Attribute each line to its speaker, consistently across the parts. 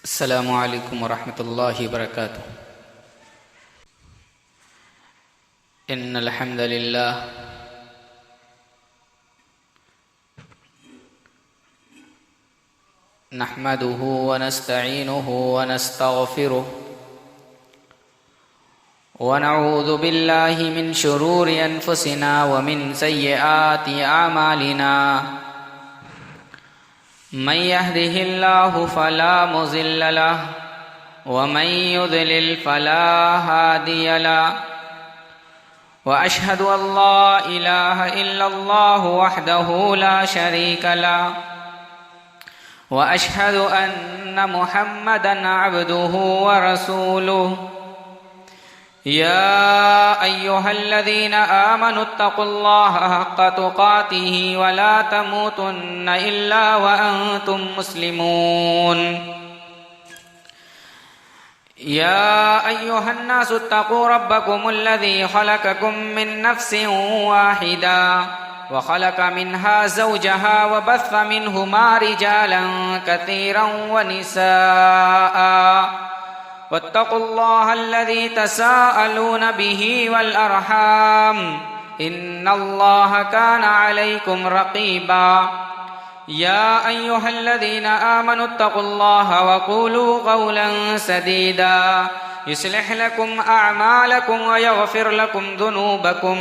Speaker 1: अस्सलामु अलैकुम वरहमतुल्लाहि वबरकातुहू। इन्नल हम्दलिल्लाह नहमदुहु व नस्तईनुहु व नस्तगफिरुह व नऊज़ु बिल्लाहि मिन शुरूरि अनफुसिना व मिन सय्यिआति अमालिना। मन यहदिहिल्लाहु फला मुज़िल्ल लहु व मन युज़लिल फला हादिय लहु। व अशहदु अल्ला इलाहा इल्लल्लाहु वहदहु ला शरीका लहु व अशहदु अन्न मुहम्मदन अब्दुहु व रसूलुहु। या अय्युहल्लज़ीना आमनुत्तक़ुल्लाहा हक़्क़ तुक़ातिही व ला तमूतुन्न इल्ला व अंतुम मुस्लिमून। या अय्युहन्नासु इत्तक़ू रब्बकुमुल्लज़ी ख़लक़कुम मिन नफ़्सिन वाहिदा व ख़लक़ मिन्हा ज़ौजहा व बस्स मिन्हुमा रिजालन कसीरन व निसाअ वत्तक़ुल्लाह अल्लज़ी तसाअलून बिही वल अर्हाम इन्नल्लाह काना अलैकुम रक़ीबा। या अय्युहल्लज़ीना आमनुत्तक़ुल्लाह व क़ूलू क़ौलन सदीदा युस्लिह लकुम अअमालकुम व यग़फ़िर लकुम ज़ुनूबकुम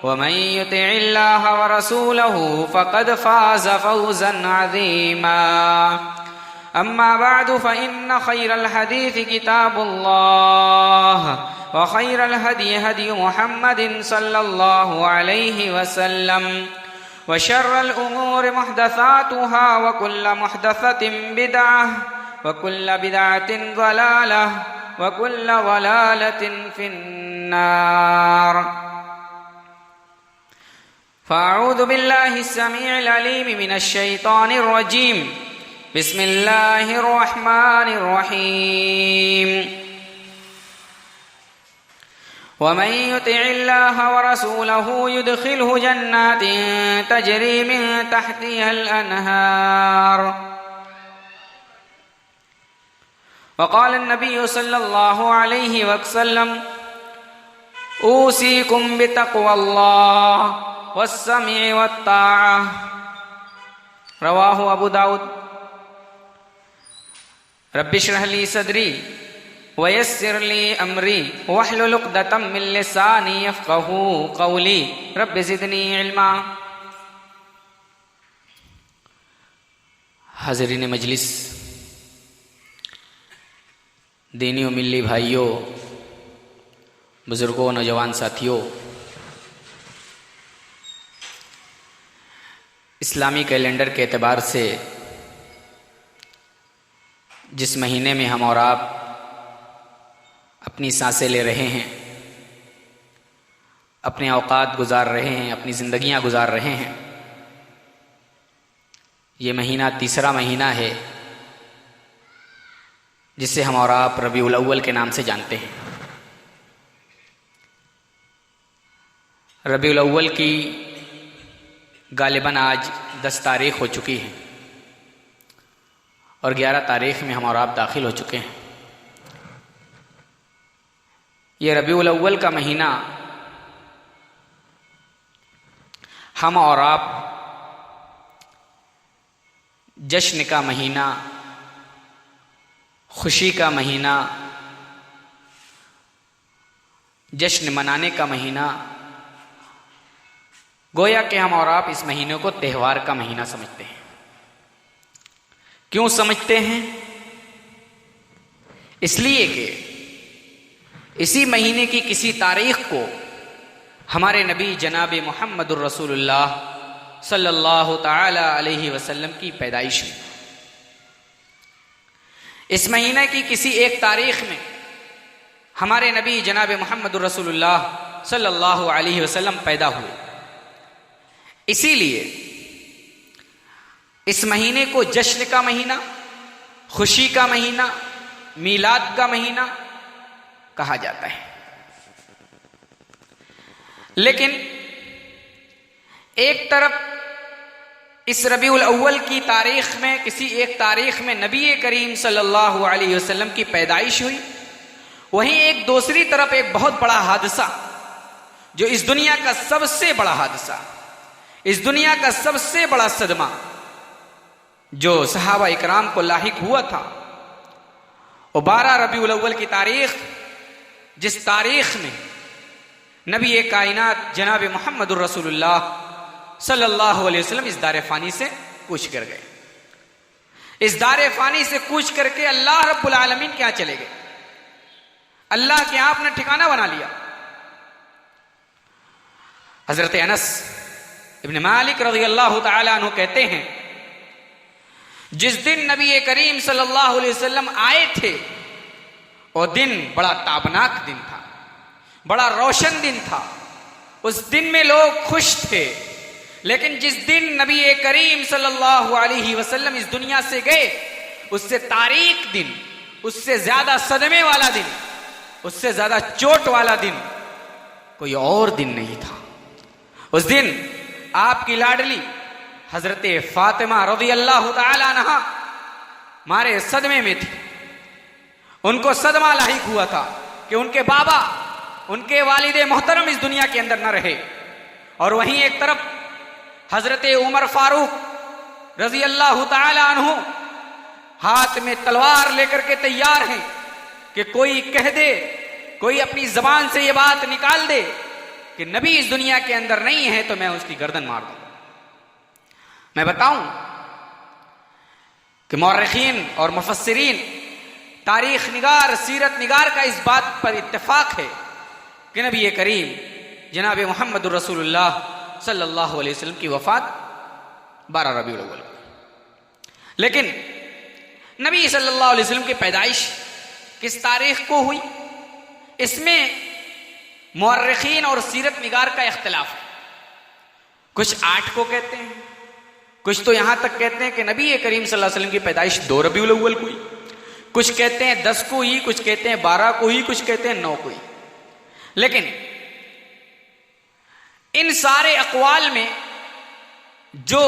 Speaker 1: व मन युतिइल्लाह व रसूलहु फ़क़द फ़ाज़ फ़ौज़न अज़ीमा। अम्मा बअदु फ़इन्न ख़ैरल हदीस किताबुल्लाह व ख़ैरल हदी हदी मुहम्मदिन सल्लल्लाहु अलैहि वसल्लम व शर्रल उमूरि मुहदसातुहा व कुल्ल मुहदसतिन बिदअह व कुल्ल बिदअतिन ज़लालह व कुल्ल ज़लालतिन फिन्नार। फ़अऊज़ु बिल्लाहिस समीइल अलीम मिनश शैतानिर रजीम। बिस्मिल्लाहिर रहमानिर रहीम। वमन युतिइल्लाह व रसूलहु युदखिलहु जन्नातिन तजरी मिन तहतिहल अन्हार। वक़ाल अन्नबिय्यु सल्लल्लाहु अलैहि वसल्लम ऊसीकुम बितक़्वल्लाह वस्समिअ वत्ताअह। रवाहु अबू दाऊद। रब्बि इश्रह ली सदरी वयस्सिर ली अमरी वहलुल उक़दतम मिन लिसानी यफ़क़हू क़ौली रब्बि ज़िदनी इल्मा। हाज़रीन मजलिस, दीनी व मिल्ली भाइयों, बुज़ुर्गों, नौजवान साथियों, इस्लामी कैलेंडर के एतबार से जिस महीने में हम और आप अपनी सांसें ले रहे हैं, अपने औकात गुजार रहे हैं, अपनी ज़िंदगियां गुजार रहे हैं, ये महीना तीसरा महीना है जिसे हम और आप रबीउल अव्वल के नाम से जानते हैं। रबीउल अव्वल की गालिबन आज 10 तारीख हो चुकी है और 11 तारीख में हम और आप दाखिल हो चुके हैं। ये रबीउल अव्वल का महीना हम और आप जश्न का महीना, खुशी का महीना, जश्न मनाने का महीना, गोया कि हम और आप इस महीने को त्यौहार का महीना समझते हैं। क्यों समझते हैं? इसलिए कि इसी महीने की किसी तारीख को हमारे नबी जनाब मुहम्मदुर रसूलुल्लाह सल्लल्लाहु ताला अलैहि वसल्लम की पैदाइश है। इस महीने की किसी एक तारीख में हमारे नबी जनाब मुहम्मदुर रसूलुल्लाह सल्लल्लाहु अलैहि वसल्लम पैदा हुए। इसीलिए इस महीने को जश्न का महीना, खुशी का महीना, मीलाद का महीना कहा जाता है। लेकिन एक तरफ इस रबीउल अव्वल की तारीख में, किसी एक तारीख में नबी करीम सल्लल्लाहु अलैहि वसल्लम की पैदाइश हुई। वहीं एक दूसरी तरफ एक बहुत बड़ा हादसा, जो इस दुनिया का सबसे बड़ा हादसा, इस दुनिया का सबसे बड़ा सदमा जो सहाबा इकराम को लाहिक हुआ था, वो 12 रबीउल अव्वल की तारीख, जिस तारीख में नबी कायनात जनाब मुहम्मदुर रसूलुल्लाह सल्लल्लाहु अलैहि वसल्लम इस दारे फानी से कूच कर गए। इस दारे फानी से कूच करके अल्लाह रब्बुल आलमीन के यहां चले गए, अल्लाह के यहां अपना ठिकाना बना लिया। हजरत अनस इब्न मालिक रज़ियल्लाहु तआला अन्हु कहते हैं, जिस दिन नबी करीम सल्लल्लाहु अलैहि वसल्लम आए थे, वो दिन बड़ा ताबनाक दिन था, बड़ा रोशन दिन था। उस दिन में लोग खुश थे। लेकिन जिस दिन नबी करीम सल्लल्लाहु अलैहि वसल्लम इस दुनिया से गए, उससे तारीक दिन, उससे ज्यादा सदमे वाला दिन, उससे ज्यादा चोट वाला दिन कोई और दिन नहीं था। उस दिन आपकी लाडली हजरत फातिमा रज़ियल्लाहु तआला अन्हा मारे सदमे में थी। उनको सदमा लाहिक हुआ था कि उनके बाबा, उनके वालिदे मोहतरम इस दुनिया के अंदर न रहे। और वहीं एक तरफ हजरत उमर फारूक रज़ियल्लाहु तआला अन्हु हाथ में तलवार लेकर के तैयार हैं कि कोई कह दे, कोई अपनी जबान से ये बात निकाल दे कि नबी इस दुनिया के अंदर नहीं है तो मैं उसकी गर्दन मार दूं। मैं बताऊं कि मौर्रिखीन और मुफस्सिरीन, तारीख निगार, सीरत निगार का इस बात पर इत्तेफाक है कि नबी करीम जनाब मुहम्मदुर रसूलुल्लाह सल्लल्लाहु अलैहि वसल्लम की वफात 12 रबीउल अव्वल। लेकिन नबी सल्लल्लाहु अलैहि वसल्लम की पैदाइश किस तारीख को हुई, इसमें मुअर्रिखीन और सीरत निगार का इख्तिलाफ है। कुछ 8 को कहते हैं, कुछ तो यहां तक कहते हैं कि नबी करीम सल्लल्लाहु अलैहि वसल्लम की पैदाइश 2 रबीउल अव्वल को हुई, कुछ कहते हैं 10 को हुई, कुछ कहते हैं 12 को हुई, कुछ कहते हैं 9 को हुई। लेकिन इन सारे अक़वाल में जो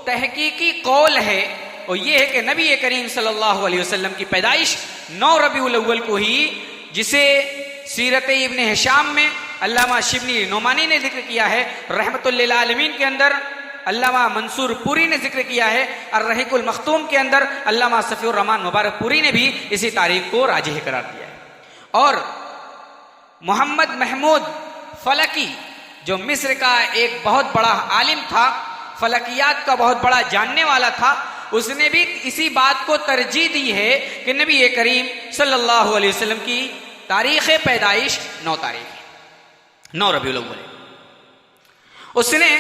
Speaker 1: तहकीकी कौल है वो ये है कि नबी करीम सल्लल्लाहु अलैहि वसल्लम की पैदाइश 9 रबीउल अव्वल को ही, जिसे सीरत इब्न हिशाम में अल्लामा शिबली नोमानी ने जिक्र किया है, रहमतुल लिल आलमीन के अंदर अल्लामा मंसूर पुरी ने जिक्र किया है, अर्रहीकुल मख्तूम के अंदर अल्लामा सफ़ीउर रहमान मुबारक पुरी ने भी इसी तारीख को राजिह करार दिया है। और मोहम्मद महमूद फलकी, जो मिस्र का एक बहुत बड़ा आलिम था, फलकियात का बहुत बड़ा जानने वाला था, उसने भी इसी बात को तरजीह दी है कि नबी करीम सल्लल्लाहु अलैहि वसल्लम की तारीख पैदाइश 9 तारीख है, 9 रबीउल अव्वल। उसने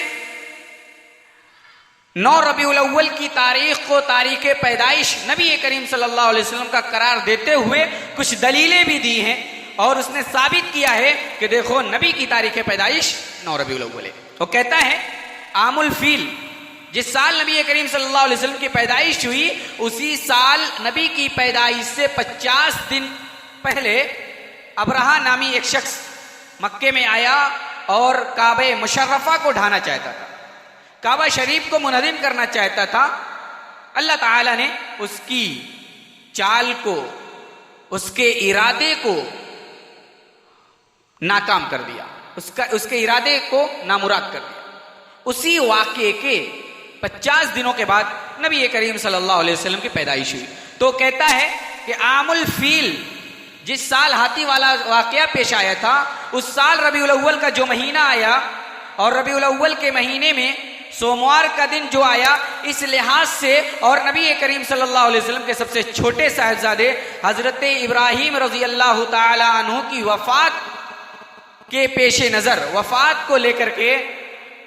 Speaker 1: 9 रबीउल अव्वल की तारीख को तारीख पैदाइश नबी करीम सल्लल्लाहु अलैहि वसल्लम का करार देते हुए कुछ दलीलें भी दी हैं, और उसने साबित किया है कि देखो नबी की तारीख पैदाइश 9 रबीउल अव्वल है। वो कहता है आमुल फील, जिस साल नबी करीम सल्लल्लाहु अलैहि वसल्लम की पैदाइश हुई, उसी साल नबी की पैदाइश से 50 दिन पहले अबरहा नामी एक शख्स मक्के में आया और काबे मुशर्रफा को ढाना चाहता था, काबा शरीफ को मुनहदिम करना चाहता था। अल्लाह ताला ने उसकी चाल को, उसके इरादे को नाकाम कर दिया, उसके इरादे को नामुराद कर दिया। उसी वाक़े के 50 दिनों के बाद नबी करीम सल्लल्लाहु अलैहि वसल्लम की पैदाइश हुई। तो कहता है कि आमुल फील, जिस साल हाथी वाला वाक़या पेश आया था, उस साल रबीउल अव्वल का जो महीना आया, और रबीउल अव्वल के महीने में सोमवार का दिन जो आया, इस लिहाज से, और नबी करीम सल्लल्लाहु अलैहि वसल्लम के सबसे छोटे साहिबजादे हजरत इब्राहिम रज़ियल्लाहु ताला अन्हु की वफात के पेशे नजर, वफात को लेकर के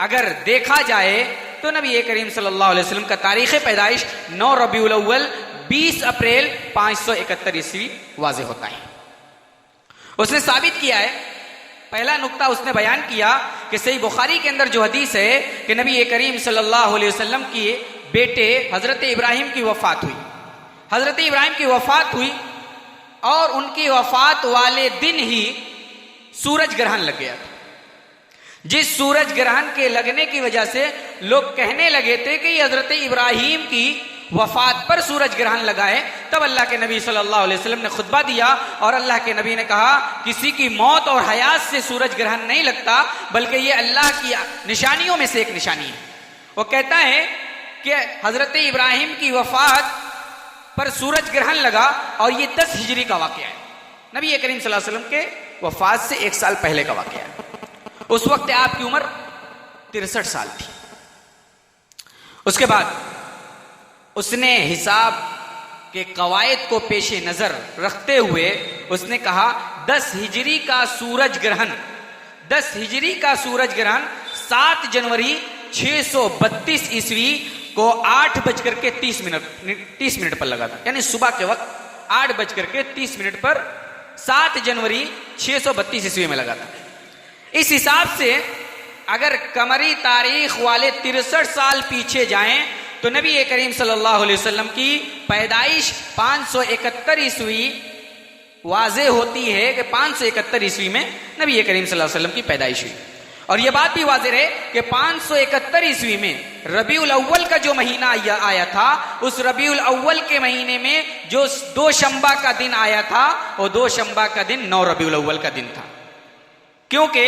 Speaker 1: अगर देखा जाए तो नबी करीम सल्लल्लाहु अलैहि वसल्लम का तारीख पैदाइश 9 रबीउल अव्वल 20 अप्रैल 571 ईस्वी वाज़े होता है। उसने साबित किया है, पहला नुक्ता उसने बयान किया कि सही बुखारी के अंदर जो हदीस है कि नबी करीम सल्लल्लाहु अलैहि वसल्लम की बेटे हजरत इब्राहिम की वफात हुई, हजरत इब्राहिम की वफात हुई, और उनकी वफात वाले दिन ही सूरज ग्रहण लग गया था। जिस सूरज ग्रहण के लगने की वजह से लोग कहने लगे थे कि हजरत इब्राहिम की वफात पर सूरज ग्रहण लगा है, तब अल्लाह के नबी सल्लल्लाहु अलैहि वसल्लम ने खुतबा दिया और अल्लाह के नबी ने कहा किसी की मौत और हयात से सूरज ग्रहण नहीं लगता, बल्कि ये अल्लाह की निशानियों में से एक निशानी है। वो कहता है कि हजरत इब्राहिम की वफात पर सूरज ग्रहण लगा और ये 10 हिजरी का वाकया है। नबी करीम सल्लल्लाहु अलैहि वसल्लम के वफात से 1 साल पहले का वाकया है। उस वक्त आपकी उम्र 63 साल थी। उसके बाद उसने हिसाब के कवायद को पेश नजर रखते हुए उसने कहा 10 हिजरी का सूरज ग्रहण 7 जनवरी 632 ईस्वी को 8:30 पर लगा था, यानी सुबह के वक्त 8:30 पर 7 जनवरी 632 ईस्वी में लगा था। इस हिसाब से अगर कमरी तारीख वाले 63 साल पीछे जाएं तो नबी करीम सल्लल्लाहु अलैहि वसल्लम की पैदाइश 571 ईस्वी वाज़े होती है कि 571 ईस्वी में नबी करीम सल्लल्लाहु अलैहि वसल्लम की पैदाइश हुई। और यह बात भी वाज़े है कि 571 ईस्वी में रबीउल अव्वल का जो महीना आया था, उस रबीउल अव्वल के महीने में जो 2 शंबा का दिन आया था, वो 2 शंबा का दिन 9 रबीउल अव्वल का दिन था। क्योंकि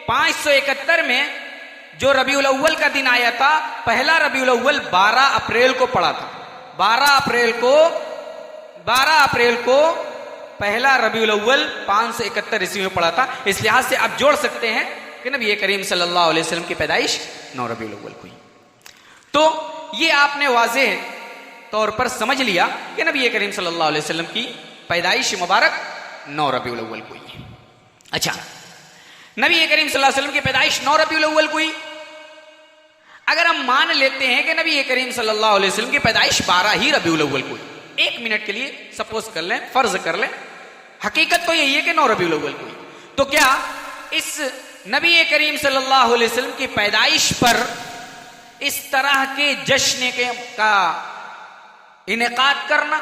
Speaker 1: 571 में जो रबीउल अव्वल का दिन आया था, पहला रबीउल अव्वल 12 अप्रैल को पड़ा था। 12 अप्रैल को पहला रबीउल अव्वल 571 ईस्वी में पड़ा था। इस लिहाज से आप जोड़ सकते हैं कि नबी करीम सल्लल्लाहु अलैहि वसल्लम की पैदाइश 9 रबीउल अव्वल को हुई। तो ये आपने वाज़ेह तौर पर समझ लिया कि नबी करीम सल्लल्लाहु अलैहि वसल्लम की पैदाइश मुबारक 9 रबीउल अव्वल को हुई। अच्छा, नबी करीम सल्लल्लाहु अलैहि वसल्लम की पैदाइश 9 रबीउल अव्वल को हुई। अगर हम मान लेते हैं कि नबी करीम सल्लल्लाहु अलैहि वसल्लम की पैदाइश 12 ही रबीउल अव्वल को हुई, 1 मिनट के लिए सपोज कर लें, फर्ज कर लें, हकीकत तो यही है कि 9 रबीउल अव्वल को हुई, तो क्या इस नबी करीम सल्लल्लाहु अलैहि वसल्लम की पैदाइश पर इस तरह के जश्न का इनेकाद करना,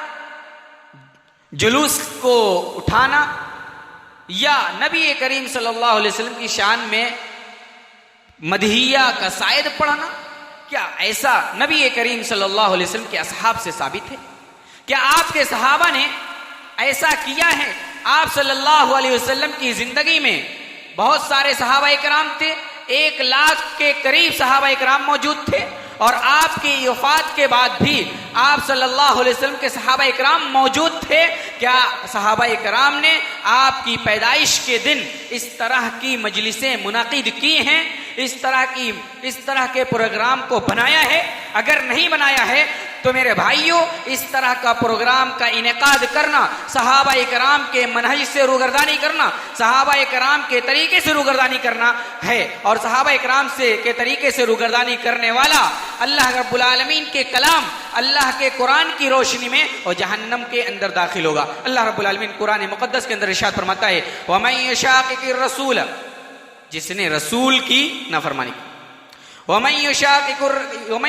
Speaker 1: जुलूस को उठाना या नबी करीम सल्लल्लाहु अलैहि वसल्लम की शान में मदहिया का शायद पढ़ना, क्या ऐसा नबी करीम सल्लल्लाहु अलैहि वसल्लम के असहाब से साबित है? क्या आपके सहाबा ने ऐसा किया है? आप सल्लल्लाहु अलैहि वसल्लम की जिंदगी में बहुत सारे सहाबा इकराम थे, 1 लाख के करीब सहाबा इकराम मौजूद थे, और आपकी वफात के बाद भी आप सल्लल्लाहु अलैहि वसल्लम के सहाबा इकराम मौजूद थे। क्या सहाबा इकराम ने आपकी पैदाइश के दिन इस तरह की मजलिसें मुनाकिद की हैं, इस तरह के प्रोग्राम को बनाया है? अगर नहीं बनाया है तो मेरे भाइयों, इस तरह का प्रोग्राम का इनेकाद करना, सहाबा इकराम के मनहज से रूगर्दानी करना, सहाबा इकराम के तरीके से रूगर्दानी करना है। और सहाबा इकराम के तरीके से रूगर्दानी करने वाला अल्लाह रब्बुल आलमीन के कलाम, अल्लाह के कुरान की रोशनी में और जहन्नम के अंदर दाखिल होगा। अल्लाह रब्बुल आलमीन कुरान मुक़द्दस के अंदर इरशाद फरमाता है, वमन युशाक़िक़िर रसूल, जिसने रसूल की नाफरमानी की, वमन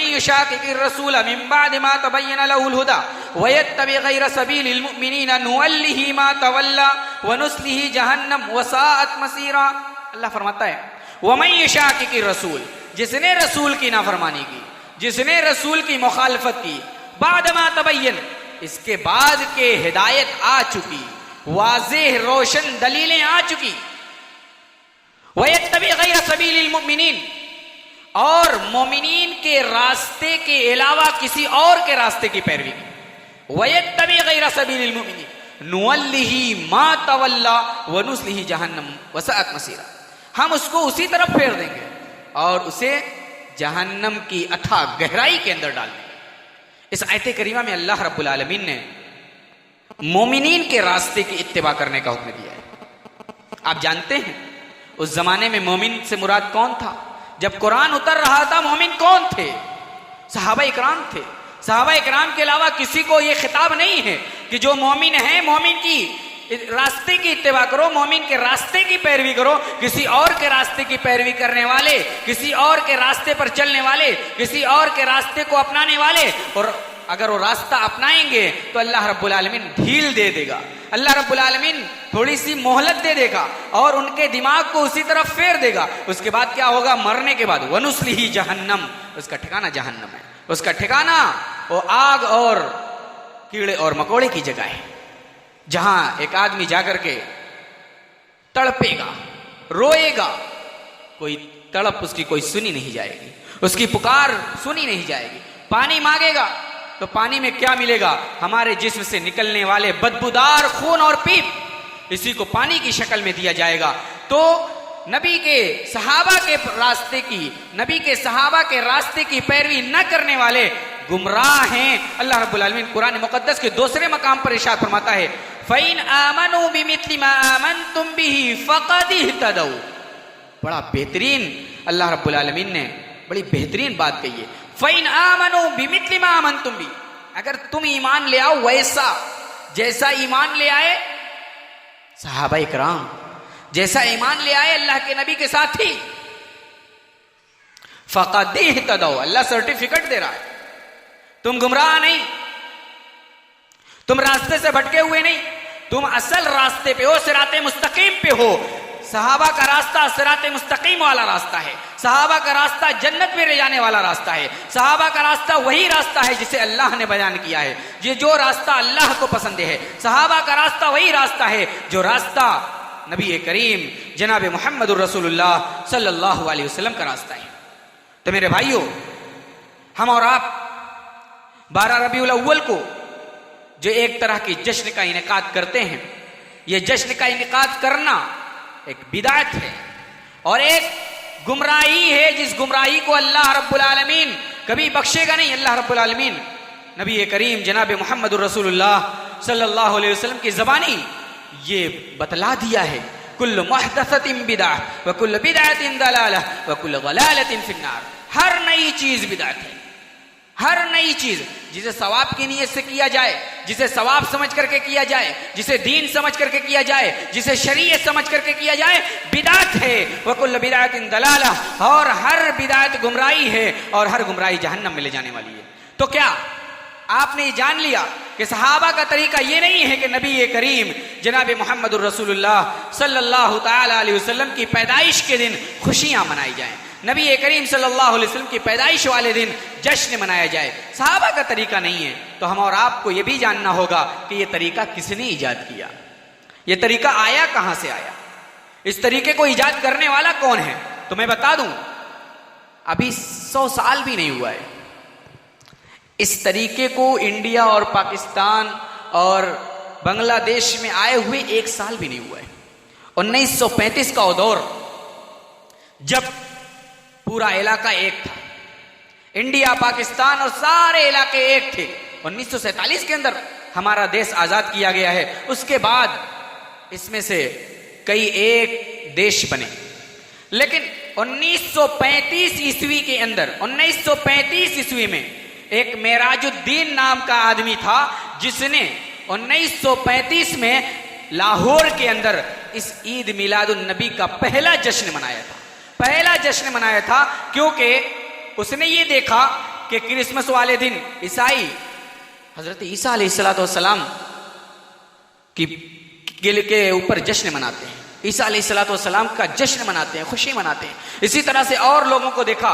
Speaker 1: युशाक़िक़िर रसूल मिन बाद मा तबय्यन लहुल हुदा व यत्तबि गैर सबीलिल मुमिनीन नुवल्लिहि मा तवल्ला व नुस्लिहि जहन्नम व साअत मसीरा। अल्लाह फरमाता है, वमन युशाक़िक़िर रसूल, जिसने रसूल की नाफरमानी की, जिसने रसूल की मुखालफत की, बाद मा तबय्यन, इसके बाद के हिदायत आ चुकी, वाज़ेह रोशन दलीलें आ चुकी, व यत्तबि गैर सबीलिल मुमिनीन, और मोमिनीन के रास्ते के अलावा किसी और के रास्ते की पैरवी की, वयत्तबि गैर सबीलिल मुमिनीन नुवल्लिहि मा तवल्ला व नुस्लिहि जहन्नम व साअत मसीरा, हम उसको उसी तरफ फेर देंगे और उसे जहन्नम की अथाह गहराई के अंदर डाल देंगे। इस आयत करीमा में अल्लाह रब्बुल आलमीन ने मोमिनीन के रास्ते की इत्तिबा करने का हुक्म दिया है। आप जानते हैं उस जमाने में मोमिन से मुराद कौन था? जब कुरान उतर रहा था, मोमिन कौन थे? सहाबा इकराम थे। सहाबा इकराम के अलावा किसी को यह खिताब नहीं है कि जो मोमिन है, मोमिन की रास्ते की इत्तिबा करो, मोमिन के रास्ते की पैरवी करो। किसी और के रास्ते की पैरवी करने वाले, किसी और के रास्ते पर चलने वाले, किसी और के रास्ते को अपनाने वाले और अगर वो रास्ता अपनाएंगे तो अल्लाह रब्बुल आलमीन ढील दे देगा, अल्लाह रब्बुल आलमीन थोड़ी सी मोहलत दे देगा और उनके दिमाग को उसी तरफ फेर देगा। उसके बाद क्या होगा? मरने के बाद वनुस्लिही जहन्नम, उसका ठिकाना जहन्नम है, उसका ठिकाना वो आग और कीड़े और मकोड़े की जगह है, जहां एक आदमी जाकर के तड़पेगा, रोएगा, कोई तड़प उसकी कोई सुनी नहीं जाएगी, उसकी पुकार सुनी नहीं जाएगी। पानी मांगेगा तो पानी में क्या मिलेगा? हमारे जिस्म से निकलने वाले बदबूदार खून और पीप, इसी को पानी की शक्ल में दिया जाएगा। तो नबी के सहाबा के रास्ते की, नबी के सहाबा के रास्ते की पैरवी न करने वाले गुमराह हैं। अल्लाह रब्बुल आलमीन कुरान मुकद्दस के दूसरे मकाम पर इरशाद फरमाता है, फ़इन आमनू बिमिस्लि मा आमनतुम बिही फ़क़द इह्तदौ। बड़ा बेहतरीन अल्लाह रब्बुल आलमीन ने बड़ी बेहतरीन बात कही है, फ़इन आमनू बिमिस्लि मा आमनतुम बिही, अगर तुम ईमान ले आओ वैसा जैसा ईमान ले आए सहाबा इकराम, जैसा ईमान ले आए अल्लाह के नबी के साथी, फ़क़द इह्तदौ, अल्लाह सर्टिफिकेट दे रहा है, तुम गुमराह नहीं, तुम रास्ते से भटके हुए नहीं, तुम असल रास्ते पे हो, सिराते मुस्तकीम पे हो। सहाबा का रास्ता सिराते मुस्तकीम वाला रास्ता है, सहाबा का रास्ता जन्नत में ले जाने वाला रास्ता है, सहाबा का रास्ता वही रास्ता है जिसे अल्लाह ने बयान किया है, ये जो रास्ता अल्लाह को पसंद है। सहाबा का रास्ता वही रास्ता है जो रास्ता नबी करीम जनाब मुहम्मदुर रसूलुल्लाह सल्लल्लाहु अलैहि वसल्लम का रास्ता है। तो मेरे भाइयों, हम और आप 12 रबीउल अव्वल को जो एक तरह की जश्न का इनेकाद करते हैं, ये जश्न का इनेकाद करना एक बिदात है और एक गुमराही है, जिस गुमराही को अल्लाह रब्बुल आलमीन कभी बख्शेगा नहीं। अल्लाह रब्बुल आलमीन नबी करीम जनाब मुहम्मदुर रसूलुल्लाह सल्लल्लाहु अलैहि वसल्लम की ज़बानी ये बतला दिया है, कुल्लु मुहदसतिन बिदअह व कुल्लु बिदअतिन दलालह व कुल्लु दलालतिन फिन्नार। हर नई चीज बिदअत है, हर नई चीज जिसे सवाब की नीयत से किया जाए, जिसे सवाब समझ करके किया जाए, जिसे दीन समझ करके किया जाए, जिसे शरीयत समझ करके किया जाए, बिदात है। वकुल्लु बिदातिन दलालह, और हर बिदात गुमराही है और हर गुमराही जहन्नम में ले जाने वाली है। तो क्या आपने जान लिया कि सहाबा का तरीका ये नहीं है कि नबी करीम जनाब मुहम्मदुर रसूलुल्लाह सल्लल्लाहु ताला अलैहि वसल्लम की पैदाइश के दिन खुशियां मनाई जाएं, नबी करीम सल्लल्लाहु अलैहि वसल्लम की पैदाइश वाले दिन जश्न मनाया जाए। सहाबा का तरीका नहीं है। तो हम और आपको यह भी जानना होगा कि यह तरीका किसने ईजाद किया, यह तरीका आया कहां से आया, इस तरीके को ईजाद करने वाला कौन है। तो मैं बता दूं, अभी 100 साल भी नहीं हुआ है इस तरीके को इंडिया और पाकिस्तान और बांग्लादेश में आए हुए 1 साल भी नहीं हुआ है। 1935 का वो दौर जब पूरा इलाका एक था, इंडिया पाकिस्तान और सारे इलाके एक थे। 1947 के अंदर हमारा देश आजाद किया गया है। उसके बाद इसमें से कई एक देश बने, लेकिन 1935 ईस्वी के अंदर, 1935 ईस्वी में एक मेराजुद्दीन नाम का आदमी था जिसने 1935 में लाहौर के अंदर इस ईद मिलादुन नबी का पहला जश्न मनाया था। पहला जश्न मनाया था क्योंकि उसने ये देखा कि क्रिसमस वाले दिन ईसाई हजरत ईसा अलैहिस्सलाम के ऊपर जश्न मनाते हैं, ईसा अलैहिस्सलाम का जश्न मनाते हैं, खुशी मनाते हैं। इसी तरह से और लोगों को देखा,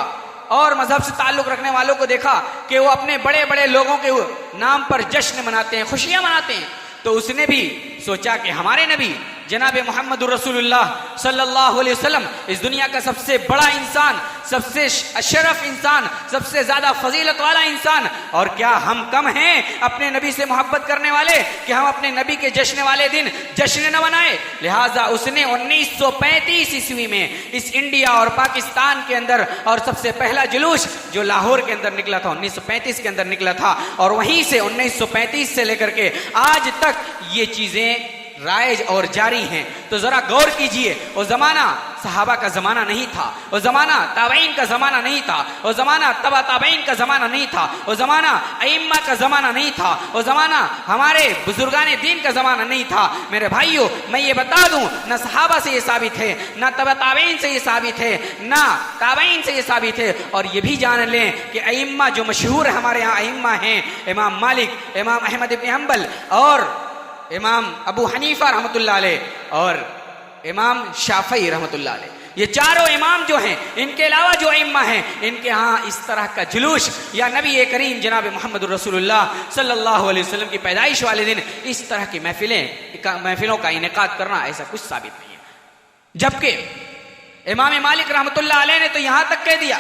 Speaker 1: और मजहब से ताल्लुक रखने वालों को देखा कि वो अपने बड़े बड़े लोगों के नाम पर जश्न मनाते हैं, खुशियां मनाते हैं। तो उसने भी सोचा कि हमारे नबी जनाब मुहम्मदुर रसूलुल्लाह सल्लल्लाहु अलैहि वसल्लम इस दुनिया का सबसे बड़ा इंसान, सबसे अशरफ इंसान, सबसे ज्यादा फजीलत वाला इंसान, और क्या हम कम हैं अपने नबी से मोहब्बत करने वाले कि हम अपने नबी के जश्न वाले दिन जश्न न मनाए। लिहाजा उसने 1935 ईस्वी में इस इंडिया और पाकिस्तान के अंदर, और सबसे पहला जुलूस जो लाहौर के अंदर निकला था 1935 के अंदर निकला था, और वहीं से 1935 से लेकर के आज तक ये चीजें राइज और जारी हैं। तो जरा गौर कीजिए, वो जमाना सहाबा का ज़माना नहीं था, वो ज़माना ताबईन का ज़माना नहीं था, वो ज़माना तबा ताबईन का ज़माना नहीं था, वो ज़माना अइम्मा का ज़माना नहीं था, वो ज़माना हमारे बुजुर्गान दीन का ज़माना नहीं था। मेरे भाइयों, मैं ये बता दूं, ना सहाबा से ये साबित है, ना तबा ताबईन से ये साबित है, ना ताबईन से ये साबित है। और ये भी जान लें कि अइम्मा जो मशहूर हमारे यहाँ अइम्मा हैं, इमाम मालिक, इमाम अहमद इब्न हंबल और इमाम अबू हनीफा रहमतुल्लाह अलैह और इमाम शाफई रहमतुल्लाह अलैह, ये चारों इमाम जो हैं, इनके अलावा जो अइम्मा हैं, इनके यहाँ इस तरह का जुलूस या नबी करीम जनाब मोहम्मद रसूलुल्लाह सल्लल्लाहु अलैहि वसल्लम की पैदाइश वाले दिन इस तरह की महफिलों का इनेकाद करना ऐसा कुछ साबित नहीं है। जबकि इमाम मालिक रहमतुल्लाह अलैह ने तो यहां तक कह दिया,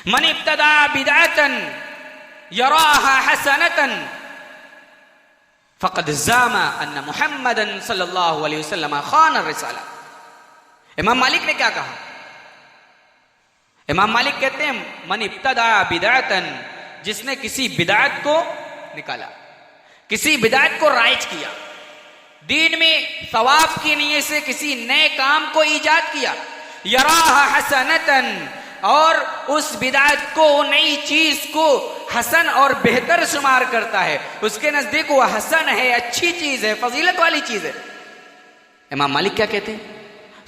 Speaker 1: मन इब्तदा बिदअतन यराहा हसनतन फ़क़द ज़ामा अन्न मुहम्मदन सल्लल्लाहु अलैहि वसल्लम खान रिसाला। इमाम मालिक ने क्या कहा? इमाम मालिक कहते हैं, मन इब्तदा बिदअतन, जिसने किसी बिदअत को निकाला, किसी बिदअत को राइज किया, दीन में सवाब की नीयत से किसी नए काम को ईजाद किया, यराहा हसनतन, और उस बिदअत को, नई चीज को हसन और बेहतर शुमार करता है, उसके नजदीक वो हसन है, अच्छी चीज है, फजीलत वाली चीज है। इमाम मालिक क्या कहते हैं?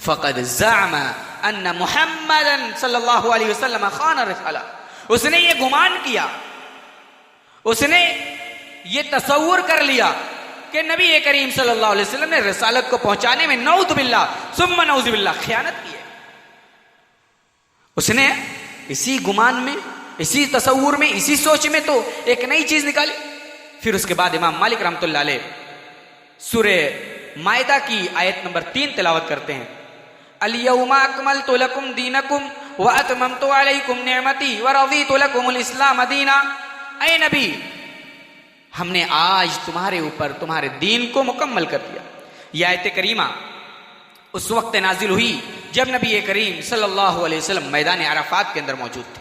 Speaker 1: फ़क़द ज़अमा अन्न मुहम्मदन सल्लल्लाहु अलैहि वसल्लम खान रिसाला। उसने ये गुमान किया, उसने ये तसव्वुर कर लिया कि नबी करीम सल्लल्लाहु अलैहि वसल्लम ने रिसालत को पहुंचाने में नऊज़ बिल्लाह सुम्मा नऊज़ बिल्लाह खयानत की है। उसने इसी गुमान में, इसी तसव्वुर में, इसी सोच में तो एक नई चीज निकाली। फिर उसके बाद इमाम मालिक रहमतुल्लाह अलैह सूरे मायदा की आयत नंबर 3 तिलावत करते हैं, अल-यौमा अकमलतु लकुम दीनकुम व अतममतु अलैकुम निअमती व रज़ीतु लकुमुल इस्लाम दीना। ऐ नबी, हमने आज तुम्हारे ऊपर तुम्हारे दीन को मुकम्मल कर दिया। यह आयत करीमा उस वक्त नाजिल हुई जब नबी करीम सल्लल्लाहु अलैहि वसल्लम मैदान अराफात के अंदर मौजूद थे।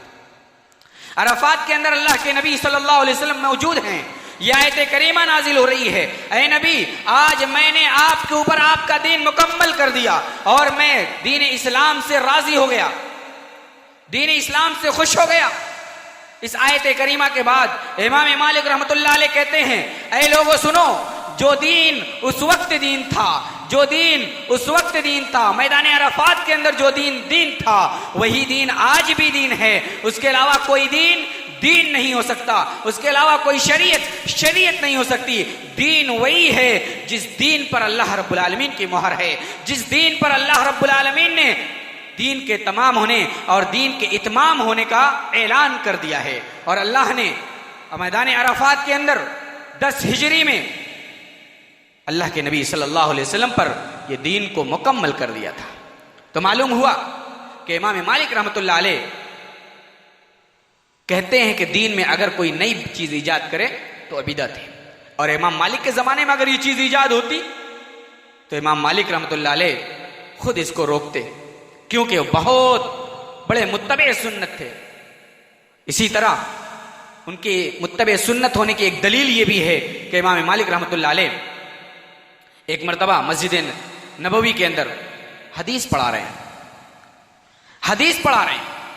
Speaker 1: अराफात के अंदर अल्लाह के नबी सल्लल्लाहु अलैहि वसल्लम मौजूद हैं। यह आयत करीमा नाजिल हो रही है, ऐ नबी, आज मैंने आपके ऊपर आपका दीन मुकम्मल कर दिया और मैं दीन इस्लाम से राजी हो गया, दीन इस्लाम से खुश हो गया। इस आयत करीमा के बाद इमाम मालिक रहमतुल्लाह अलैह कहते हैं, ऐ लोगों सुनो, जो दीन उस वक्त दीन था, जो दीन उस वक्त दीन था, मैदान अराफात के अंदर जो दीन था, वही दीन आज भी दीन है। उसके अलावा कोई दीन नहीं हो सकता, उसके अलावा कोई शरीयत नहीं हो सकती। दीन वही है जिस दीन पर अल्लाह रब्बुल आलमीन की मोहर है, जिस दीन पर अल्लाह रब्बुल आलमीन ने दीन के तमाम होने और दीन के इत्माम होने का ऐलान कर दिया है। और अल्लाह ने मैदान अराफात के अंदर 10 हिजरी में अल्लाह के नबी सल्लल्लाहु अलैहि वसल्लम पर यह दीन को मुकम्मल कर दिया था। तो मालूम हुआ कि इमाम मालिक रहमतुल्लाह अलैह कहते हैं कि दीन में अगर कोई नई चीज ईजाद करे तो बिदअत है। और इमाम मालिक के जमाने में अगर ये चीज ईजाद होती तो इमाम मालिक रहमतुल्लाह अलैह खुद इसको रोकते, क्योंकि वो बहुत बड़े मुत्तबे सुन्नत थे। इसी तरह उनके मुत्तबे सुन्नत होने की एक दलील ये भी है कि इमाम मालिक रहमतुल्लाह अलैह एक मरतबा मस्जिद नबवी के अंदर हदीस पढ़ा रहे हैं,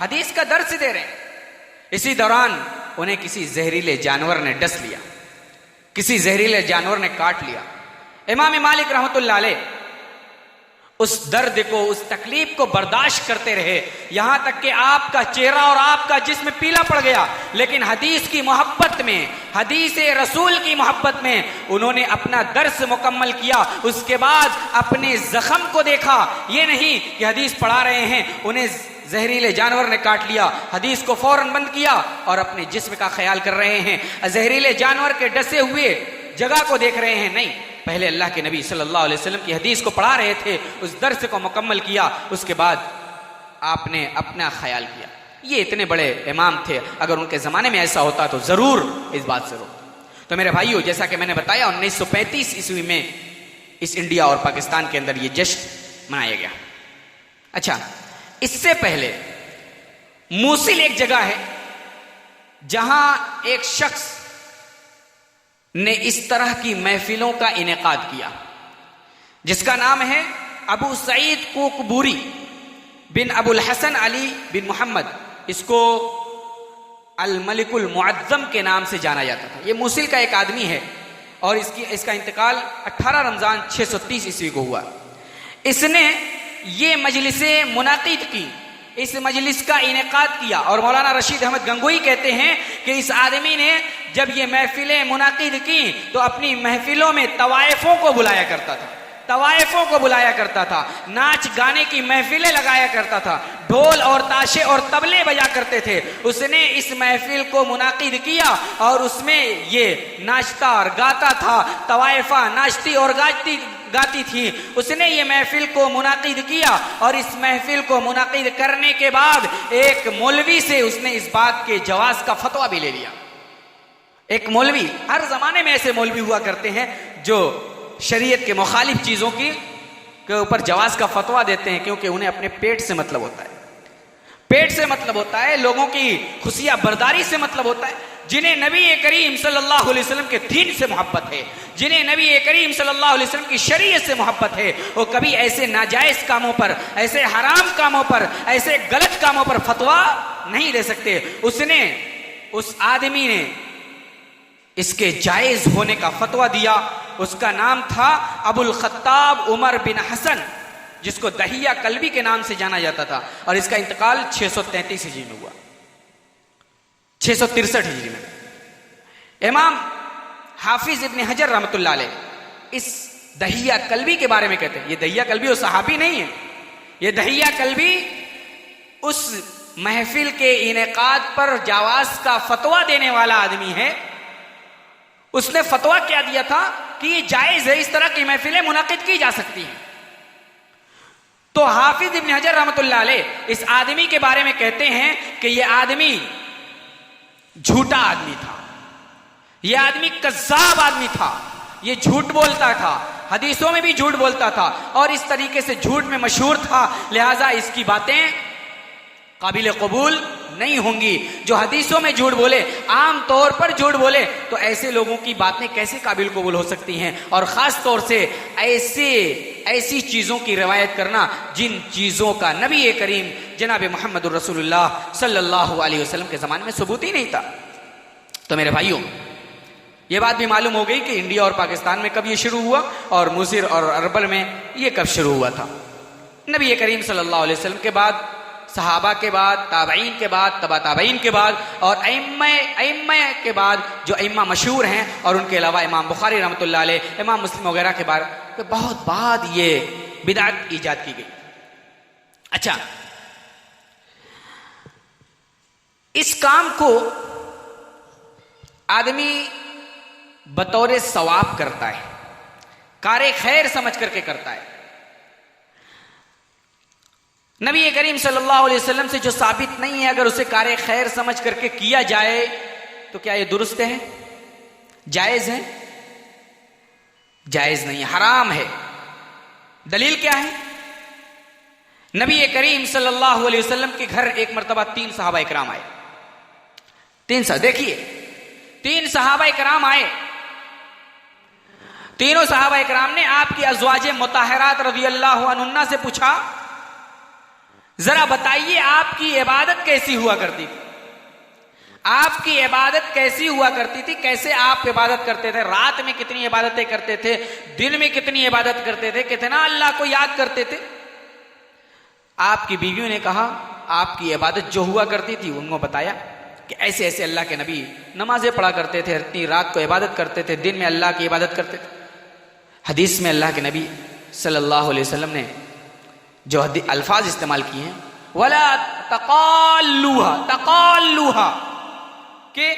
Speaker 1: हदीस का दर्स दे रहे हैं। इसी दौरान उन्हें किसी जहरीले जानवर ने डस लिया, किसी जहरीले जानवर ने काट लिया। इमाम मालिक रहमतुल्लाह अलैह उस दर्द को, उस तकलीफ को बर्दाश्त करते रहे, यहां तक कि आपका चेहरा और आपका जिस्म पीला पड़ गया। लेकिन हदीस की मोहब्बत में, हदीस रसूल की मोहब्बत में उन्होंने अपना दर्स मुकम्मल किया। उसके बाद अपने जख्म को देखा, ये नहीं कि हदीस पढ़ा रहे हैं, उन्हें जहरीले जानवर ने काट लिया, हदीस को फौरन बंद किया और अपने जिस्म का ख्याल कर रहे हैं, जहरीले जानवर के डसे हुए जगह को देख रहे हैं। नहीं, पहले अल्लाह के नबी सल्लल्लाहु अलैहि वसल्लम की हदीस को पढ़ा रहे थे, उस दर्स को मुकम्मल किया, उसके बाद आपने अपना ख्याल किया। ये इतने बड़े इमाम थे, अगर उनके ज़माने में ऐसा होता तो ज़रूर इस बात से रोकते। तो मेरे भाइयों, जैसा कि मैंने बताया 1935 ईस्वी में इस इंडिया और पाकिस्तान के अंदर ये जश्न मनाया गया। अच्छा, इससे पहले मूसिल एक जगह है जहां एक शख्स ने इस तरह की महफिलों का इनेकाद किया, जिसका नाम है अबू सईद कुकबूरी बिन अबुल हसन अली बिन मोहम्मद, इसको अल मलिकुल मुअज्जम के नाम से जाना जाता था। ये मूसिल का एक आदमी है और इसका इंतकाल 18 रमजान 630 ईस्वी को हुआ। इसने ये मजलिसें मुनाकिद की, इस मजलिस का इनेकाद किया और मौलाना रशीद अहमद गंगोई कहते हैं कि इस आदमी ने जब ये महफिलें मुनाकिद की तो अपनी महफिलों में तवाइफों को बुलाया करता था, तवाइफों को बुलाया करता था, नाच गाने की महफिलें लगाया करता था, ढोल और ताशे और तबले बजा करते थे। उसने इस महफिल को मुनाकिद किया और उसमें ये नाचता और गाता था, तवाइफा नाचती और गाती थी। उसने ये महफिल को मुनाकिद किया और इस महफिल को मुनाकिद करने के बाद एक मौलवी से उसने इस बात के जवाज का फतवा भी ले लिया। एक मौलवी, हर जमाने में ऐसे मौलवी हुआ करते हैं जो शरीयत के मुखालिफ चीजों के ऊपर जवाज का फतवा देते हैं, क्योंकि उन्हें अपने पेट से मतलब होता है, पेट से मतलब होता है, लोगों की खुशियां बर्दारी से मतलब होता है। जिन्हें नबी करीम सल्लल्लाहु अलैहि वसल्लम के दीन से मोहब्बत है, जिन्हें नबी करीम सल्लल्लाहु अलैहि वसल्लम की शरीयत से मोहब्बत है, वो कभी ऐसे नाजायज कामों पर, ऐसे हराम कामों पर, ऐसे गलत कामों पर फतवा नहीं दे सकते। उस आदमी ने इसके जायज होने का फतवा दिया। उसका नाम था अबुल खत्ताब उमर बिन हसन, जिसको दहिया कल्बी के नाम से जाना जाता था, और इसका इंतकाल 633 हिजरी में हुआ, 663 हिजरी में। इमाम हाफिज इब्न हजर रहमतुल्लाह अलैह इस दहिया कल्बी के बारे में कहते हैं, ये दहिया कल्बी वो सहाबी नहीं है, ये दहिया कल्बी उस महफिल के इनेकाद पर जवाज का फतवा देने वाला आदमी है। उसने फतवा क्या दिया था कि ये जायज है, इस तरह की महफिलें मुनाकिद की जा सकती हैं। तो हाफिज इब्न हजर रहमतुल्लाह अलैह इस आदमी के बारे में कहते हैं कि यह आदमी झूठा आदमी था, यह आदमी कज़्ज़ाब आदमी था, यह झूठ बोलता था, हदीसों में भी झूठ बोलता था और इस तरीके से झूठ में मशहूर था। लिहाजा इसकी बातें काबिल कबूल नहीं होंगी। जो हदीसों में झूठ बोले, आम तौर पर झूठ बोले, तो ऐसे लोगों की बातें कैसे काबिल कबूल हो सकती हैं। और खास तौर से ऐसी चीजों की रिवायत करना जिन चीजों का नबी करीम जनाब मोहम्मद रसूलुल्लाह सल्लल्लाहु अलैहि वसल्लम के जमाने में सबूत ही नहीं था। तो मेरे भाइयों, यह बात भी मालूम हो गई कि इंडिया और पाकिस्तान में कब यह शुरू हुआ और मुसिर और अरबल में यह कब शुरू हुआ था। नबी करीम सल्लल्लाहु अलैहि वसल्लम के बाद, सहाबा के बाद, ताबईन के बाद, तबा ताबईन के बाद और अइम्मा के बाद जो अइम्मा मशहूर हैं, और उनके अलावा इमाम बुखारी रहमतुल्लाह अलैह, इमाम मुस्लिम वगैरह के बाद बहुत बाद ये बिदअत ईजाद की गई। अच्छा, इस काम को आदमी बतौर सवाब करता है, कारे खैर समझ करके करता है। नबी करीम सल्लल्लाहु अलैहि वसल्लम से जो साबित नहीं है, अगर उसे कारे खैर समझ करके किया जाए तो क्या ये दुरुस्त है, जायज है? जायज नहीं, हराम है। दलील क्या है? नबी करीम सल्लल्लाहु अलैहि वसल्लम के घर एक मर्तबा 3 सहाबा इकराम आए। 3 देखिए, 3 सहाबा इकराम आए। तीनों सहाबा इकराम ने आपकी अज़वाजे मुताहरात रज़ियल्लाहु अन्हुन्ना से पूछा, जरा बताइए आपकी इबादत कैसी हुआ करती थी, आपकी इबादत कैसी हुआ करती थी, कैसे आप इबादत करते थे, रात में कितनी इबादतें करते थे, दिन में कितनी इबादत करते थे, कितना अल्लाह को याद करते थे। आपकी बीवियों ने कहा आपकी इबादत जो हुआ करती थी, उनको बताया कि ऐसे ऐसे अल्लाह के नबी नमाजें पढ़ा करते थे, इतनी रात को इबादत करते थे, दिन में अल्लाह की इबादत करते थे। हदीस में अल्लाह के नबी सल्लल्लाहु अलैहि वसल्लम ने जो अल्फाज इस्तेमाल किए हैं, वला तकाल्लुहा के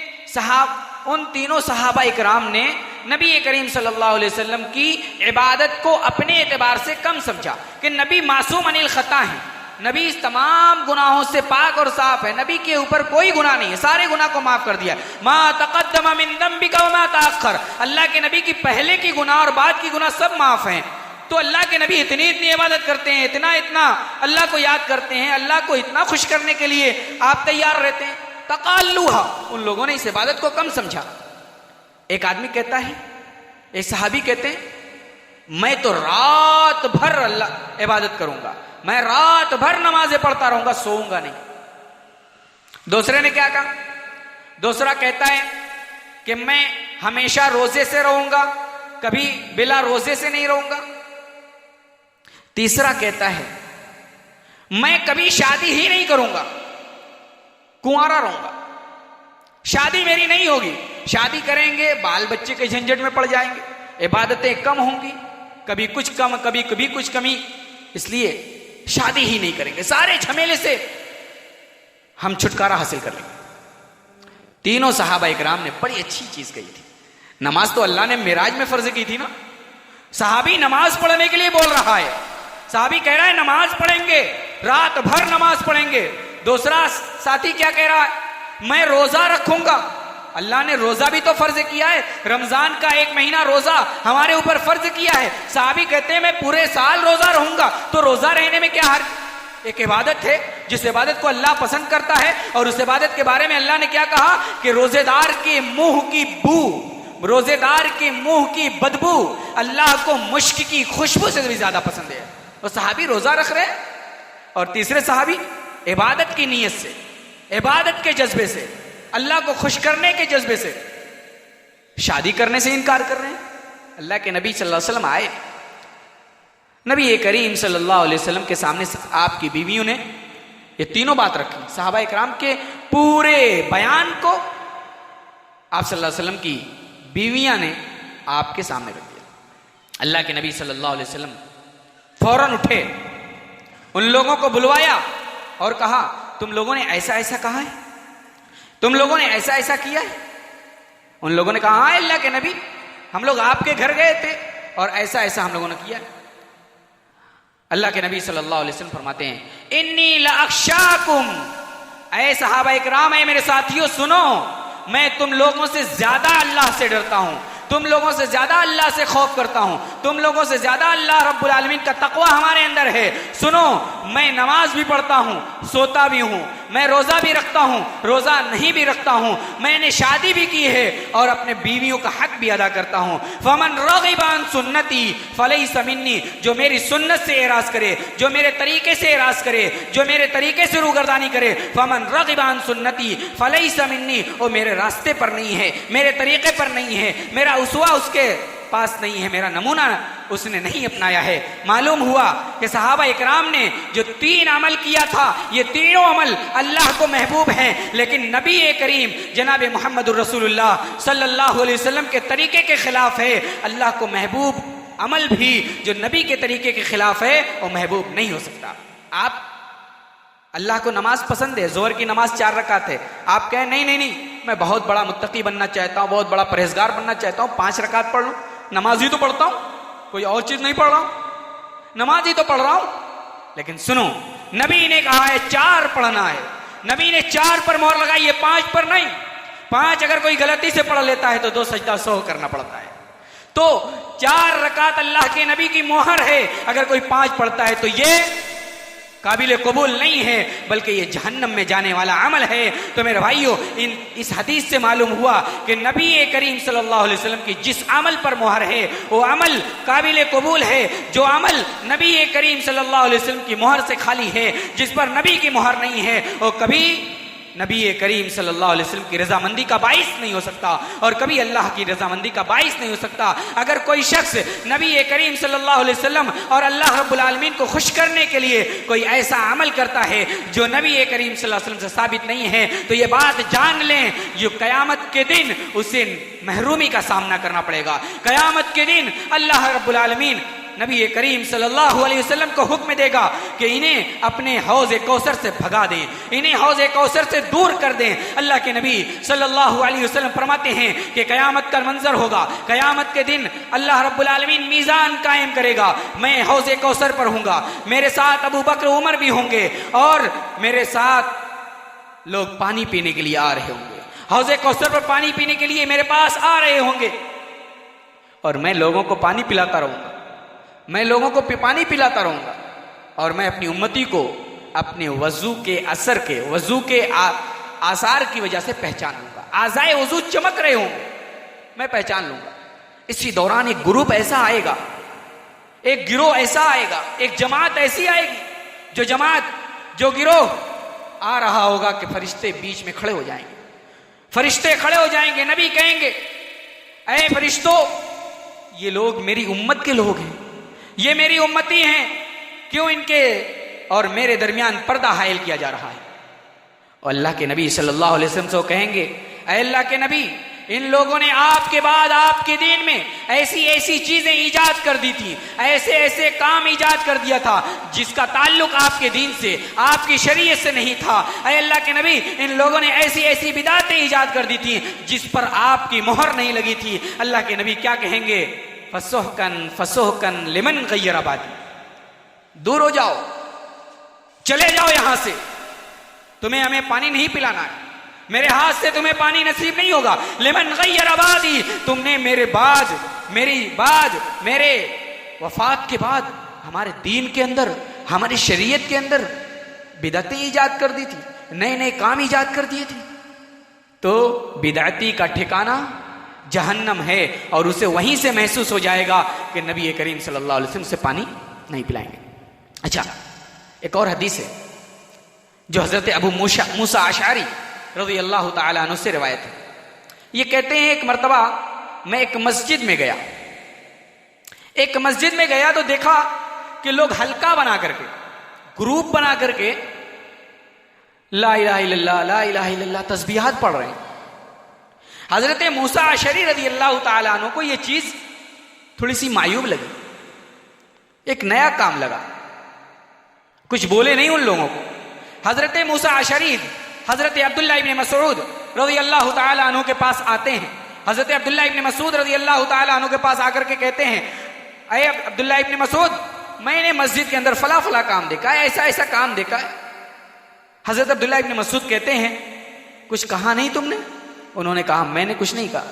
Speaker 1: उन तीनों सहाबा इकराम ने नबी करीम सल्लल्लाहु अलैहि वसल्लम की इबादत को अपने एतबार से कम समझा कि नबी मासूम अनिल खता है, नबी इस तमाम गुनाहों से पाक और साफ है, नबी के ऊपर कोई गुनाह नहीं है, सारे गुनाह को माफ कर दिया। मा तक़द्दम मिन ज़ंबिका व मा तअख़्ख़र, अल्लाह के नबी की पहले की गुनाह और बाद की गुनाह सब माफ हैं। तो अल्लाह के नबी इतनी इबादत करते हैं, इतना अल्लाह को याद करते हैं, अल्लाह को इतना खुश करने के लिए आप तैयार रहते हैं। तकाल्लुहा, उन लोगों ने इस इबादत को कम समझा। एक आदमी कहता है, एक सहाबी कहते हैं मैं तो रात भर अल्लाह इबादत करूंगा, मैं रात भर नमाजें पढ़ता रहूंगा, सोऊंगा नहीं। दूसरे ने क्या कहा? दूसरा कहता है कि मैं हमेशा रोजे से रहूंगा, कभी बिला रोजे से नहीं रहूंगा। तीसरा कहता है मैं कभी शादी ही नहीं करूंगा, कुंवारा रहूंगा, शादी मेरी नहीं होगी। शादी करेंगे बाल बच्चे के झंझट में पड़ जाएंगे, इबादतें कम होंगी, कभी कुछ कम कभी कुछ कमी, इसलिए शादी ही नहीं करेंगे, सारे झमेले से हम छुटकारा हासिल कर लेंगे। तीनों सहाबा इकराम ने बड़ी अच्छी चीज कही थी। नमाज तो अल्लाह ने मिराज में फर्ज की थी ना। सहाबी नमाज पढ़ने के लिए बोल रहा है, सहाबी कह रहा है नमाज पढ़ेंगे, रात भर नमाज पढ़ेंगे। दूसरा साथी क्या कह रहा है? मैं रोजा रखूंगा। अल्लाह ने रोजा भी तो फर्ज किया है, रमजान का 1 महीना रोजा हमारे ऊपर फर्ज किया है। सहाबी कहते हैं मैं पूरे साल रोजा रहूंगा। तो रोजा रहने में क्या हर्ज? एक इबादत है, जिस इबादत को अल्लाह पसंद करता है, और उस इबादत के बारे में अल्लाह ने क्या कहा कि रोजेदार के मुंह की बू, रोजेदार के मुंह की बदबू अल्लाह को मुश्क की खुशबू से भी ज्यादा पसंद है। तो सहाबी रोजा रख रहे हैं, और तीसरे सहाबी इबादत की नीयत से, इबादत के जज्बे से, अल्लाह को खुश करने के जज्बे से शादी करने से इनकार कर रहे हैं। अल्लाह के नबी सल्लल्लाहु अलैहि वसल्लम आए, नबी करीम सल्लल्लाहु अलैहि वसल्लम के सामने आपकी बीवियों ने ये तीनों बात रखी। सहाबा इकराम के पूरे बयान को आप सल्लल्लाहु अलैहि वसल्लम की बीवियां ने आपके सामने रख दिया। अल्लाह के नबी सल्लल्लाहु अलैहि वसल्लम फौरन उठे, उन लोगों को बुलवाया और कहा तुम लोगों ने ऐसा ऐसा कहा है, तुम लोगों ने ऐसा ऐसा किया है। उन लोगों ने कहा हाँ अल्लाह के नबी, हम लोग आपके घर गए थे और ऐसा ऐसा हम लोगों ने किया। अल्लाह के नबी सल्लल्लाहु अलैहि वसल्लम फरमाते हैं इन्नी लअख्शाकुम, ऐ सहाबा इकराम, ऐ मेरे साथियों सुनो, मैं तुम लोगों से ज्यादा अल्लाह से डरता हूं, तुम लोगों से ज्यादा अल्लाह से खौफ करता हूं, तुम लोगों से ज्यादा अल्लाह रब्बुल आलमीन का तकवा हमारे अंदर है। सुनो, मैं नमाज भी पढ़ता हूं, सोता भी हूं, मैं रोजा भी रखता हूं, रोजा नहीं भी रखता हूं, मैंने शादी भी की है और अपने बीवियों का हक भी अदा करता हूं। फमन रगिबा अन सुन्नती फलैसा मिन्नी, जो मेरी सुन्नत से एराज करे, जो मेरे तरीके से एराज करे, जो मेरे तरीके से रूगर्दानी करे, फमन रगिबा अन सुन्नती फलैसा मिन्नी, वो मेरे रास्ते पर नहीं है, मेरे तरीके पर नहीं है, मेरा उसवा उसके पास नहीं है, मेरा नमूना उसने नहीं अपनाया है। मालूम हुआ कि सहाबा इकराम ने जो 3 अमल किया था, ये तीनों अमल अल्लाह को महबूब हैं, लेकिन नबी करीम जनाब मोहम्मद रसूलुल्लाह सल्लल्लाहु अलैहि वसल्लम के तरीके के खिलाफ है। अल्लाह को महबूब अमल भी जो नबी के तरीके के खिलाफ है वो महबूब नहीं हो सकता। आप अल्लाह को नमाज पसंद है, जोहर की नमाज 4 रकात है, आप कहें नहीं नहीं नहीं, मैं बहुत बड़ा मुत्तकी बनना चाहता हूं, बहुत बड़ा परहेजगार बनना चाहता हूं, 5 रकात पढ़ लूं, नमाज ही तो पढ़ता हूं, कोई और चीज नहीं पढ़ रहा हूं, नमाज ही तो पढ़ रहा हूं। लेकिन सुनो, नबी ने कहा है 4 पढ़ना है, नबी ने 4 पर मोहर लगाई है, 5 पर नहीं। 5 अगर कोई गलती से पढ़ लेता है तो 2 सजदा सौ करना पड़ता है। तो 4 रकात अल्लाह के नबी की मोहर है, अगर कोई 5 पढ़ता है तो ये काबिल कबूल नहीं है, बल्कि ये जहन्नम में जाने वाला अमल है। तो मेरे भाइयों, इस हदीस से मालूम हुआ कि नबी करीम सल्लल्लाहु अलैहि वसल्लम की जिस अमल पर मोहर है वो अमल काबिल कबूल है। जो अमल नबी करीम सल्लल्लाहु अलैहि वसल्लम की मोहर से खाली है, जिस पर नबी की मोहर नहीं है, वो कभी नबी करीम सल्लल्लाहु अलैहि वसल्लम की रजामंदी का बाइस नहीं हो सकता और कभी अल्लाह की रजामंदी का बाइस नहीं हो सकता। अगर कोई शख्स नबी करीम सल्लल्लाहु अलैहि वसल्लम और अल्लाह रब्बुल आलमीन को खुश करने के लिए कोई ऐसा अमल करता है जो नबी करीम सल्लल्लाहु अलैहि वसल्लम से साबित नहीं है, तो ये बात जान लें, जो क़यामत के दिन उसे महरूमी का सामना करना पड़ेगा। क़यामत के दिन अल्लाह रब्बुल आलमीन नबी करीम सल्लल्लाहु अलैहि वसल्लम को हुक्म देगा कि इन्हें अपने हौज कौसर से भगा दें, इन्हें हौज कौसर से दूर कर दें। अल्लाह के नबी सल्लल्लाहु अलैहि वसल्लम फरमाते हैं कि क़यामत का मंजर होगा, क़यामत के दिन अल्लाह रब्बुल आलमीन मीज़ान कायम करेगा, मैं हौज कौसर पर हूँगा, मेरे साथ अबू बकर उमर भी होंगे और मेरे साथ लोग पानी पीने के लिए आ रहे होंगे, हौज कौसर पर पानी पीने के लिए मेरे पास आ रहे होंगे और मैं लोगों को पानी पिलाता रहूँगा, मैं लोगों को पानी पिलाता रहूंगा और मैं अपनी उम्मती को अपने वजू के असर के, वजू के आसार की वजह से पहचान लूंगा। आज़ाए वजू चमक रहे होंगे, मैं पहचान लूंगा। इसी दौरान एक ग्रुप ऐसा आएगा एक गिरोह ऐसा आएगा, एक जमात ऐसी आएगी, जो जमात, जो गिरोह आ रहा होगा कि फरिश्ते बीच में खड़े हो जाएंगे। फरिश्ते खड़े हो जाएंगे, नबी कहेंगे, ऐ फरिश्तों, ये लोग मेरी उम्मत के लोग हैं, ये मेरी उम्मती हैं, क्यों इनके और मेरे दरमियान पर्दा हायल किया जा रहा है? और अल्लाह के नबी सल्लल्लाहु अलैहि वसल्लम से कहेंगे, ऐ अल्लाह के नबी, इन लोगों ने आपके बाद आपके दीन में ऐसी ऐसी चीजें ईजाद कर दी थी, ऐसे ऐसे काम ईजाद कर दिया था जिसका ताल्लुक आपके दीन से, आपकी शरीयत से नहीं था। ऐ अल्लाह के नबी, इन लोगों ने ऐसी ऐसी बिदातें ईजाद कर दी थी जिस पर आपकी मोहर नहीं लगी थी। अल्लाह के नबी क्या कहेंगे? फसोहकन फसोहकन लिमन गय्यर आबादी, दूर हो जाओ, चले जाओ यहां से, तुम्हें हमें पानी नहीं पिलाना है, मेरे हाथ से तुम्हें पानी नसीब नहीं होगा। लिमन गय्यर आबादी, तुमने मेरे वफात के बाद हमारे दीन के अंदर, हमारी शरीयत के अंदर बिदअतें ईजाद कर दी थी, नए नए काम ईजाद कर दिए थे। तो बिदअती का ठिकाना जहन्नम है और उसे वहीं से महसूस हो जाएगा कि नबी करीम सल्लल्लाहु अलैहि वसल्लम से पानी नहीं पिलाएंगे। अच्छा, एक और हदीस है जो हजरत अबू मूसा अशअरी रज़ी अल्लाह ताला अन्हु से रिवायत है। ये कहते हैं, एक मर्तबा मैं एक मस्जिद में गया तो देखा कि लोग हल्का बना करके, ग्रुप बना करके ला इलाहा इल्लल्लाह ला इलाहा इल्लल्लाह तस्बीहात पढ़ रहे हैं। हजरत मूसा अशअरी रज़ी अल्लाह ताला अन्हु को यह चीज थोड़ी सी मायूब लगी, एक नया काम लगा, कुछ बोले नहीं उन लोगों को। हजरत मूसा अशअरी हजरत अब्दुल्ला इब्न मसऊद रज़ी अल्लाह ताला अन्हु के पास आते हैं। हजरत अब्दुल्ला इब्न मसऊद रज़ी अल्लाह ताला अन्हु के पास आकर के कहते हैं, अय अब्दुल्ला इब्न मसऊद, मैंने मस्जिद के अंदर फला फला काम देखा है, ऐसा ऐसा काम देखा है। हजरत अब्दुल्ला इब्न मसऊद कहते हैं, कुछ कहा नहीं तुमने? उन्होंने कहा, मैंने कुछ नहीं कहा।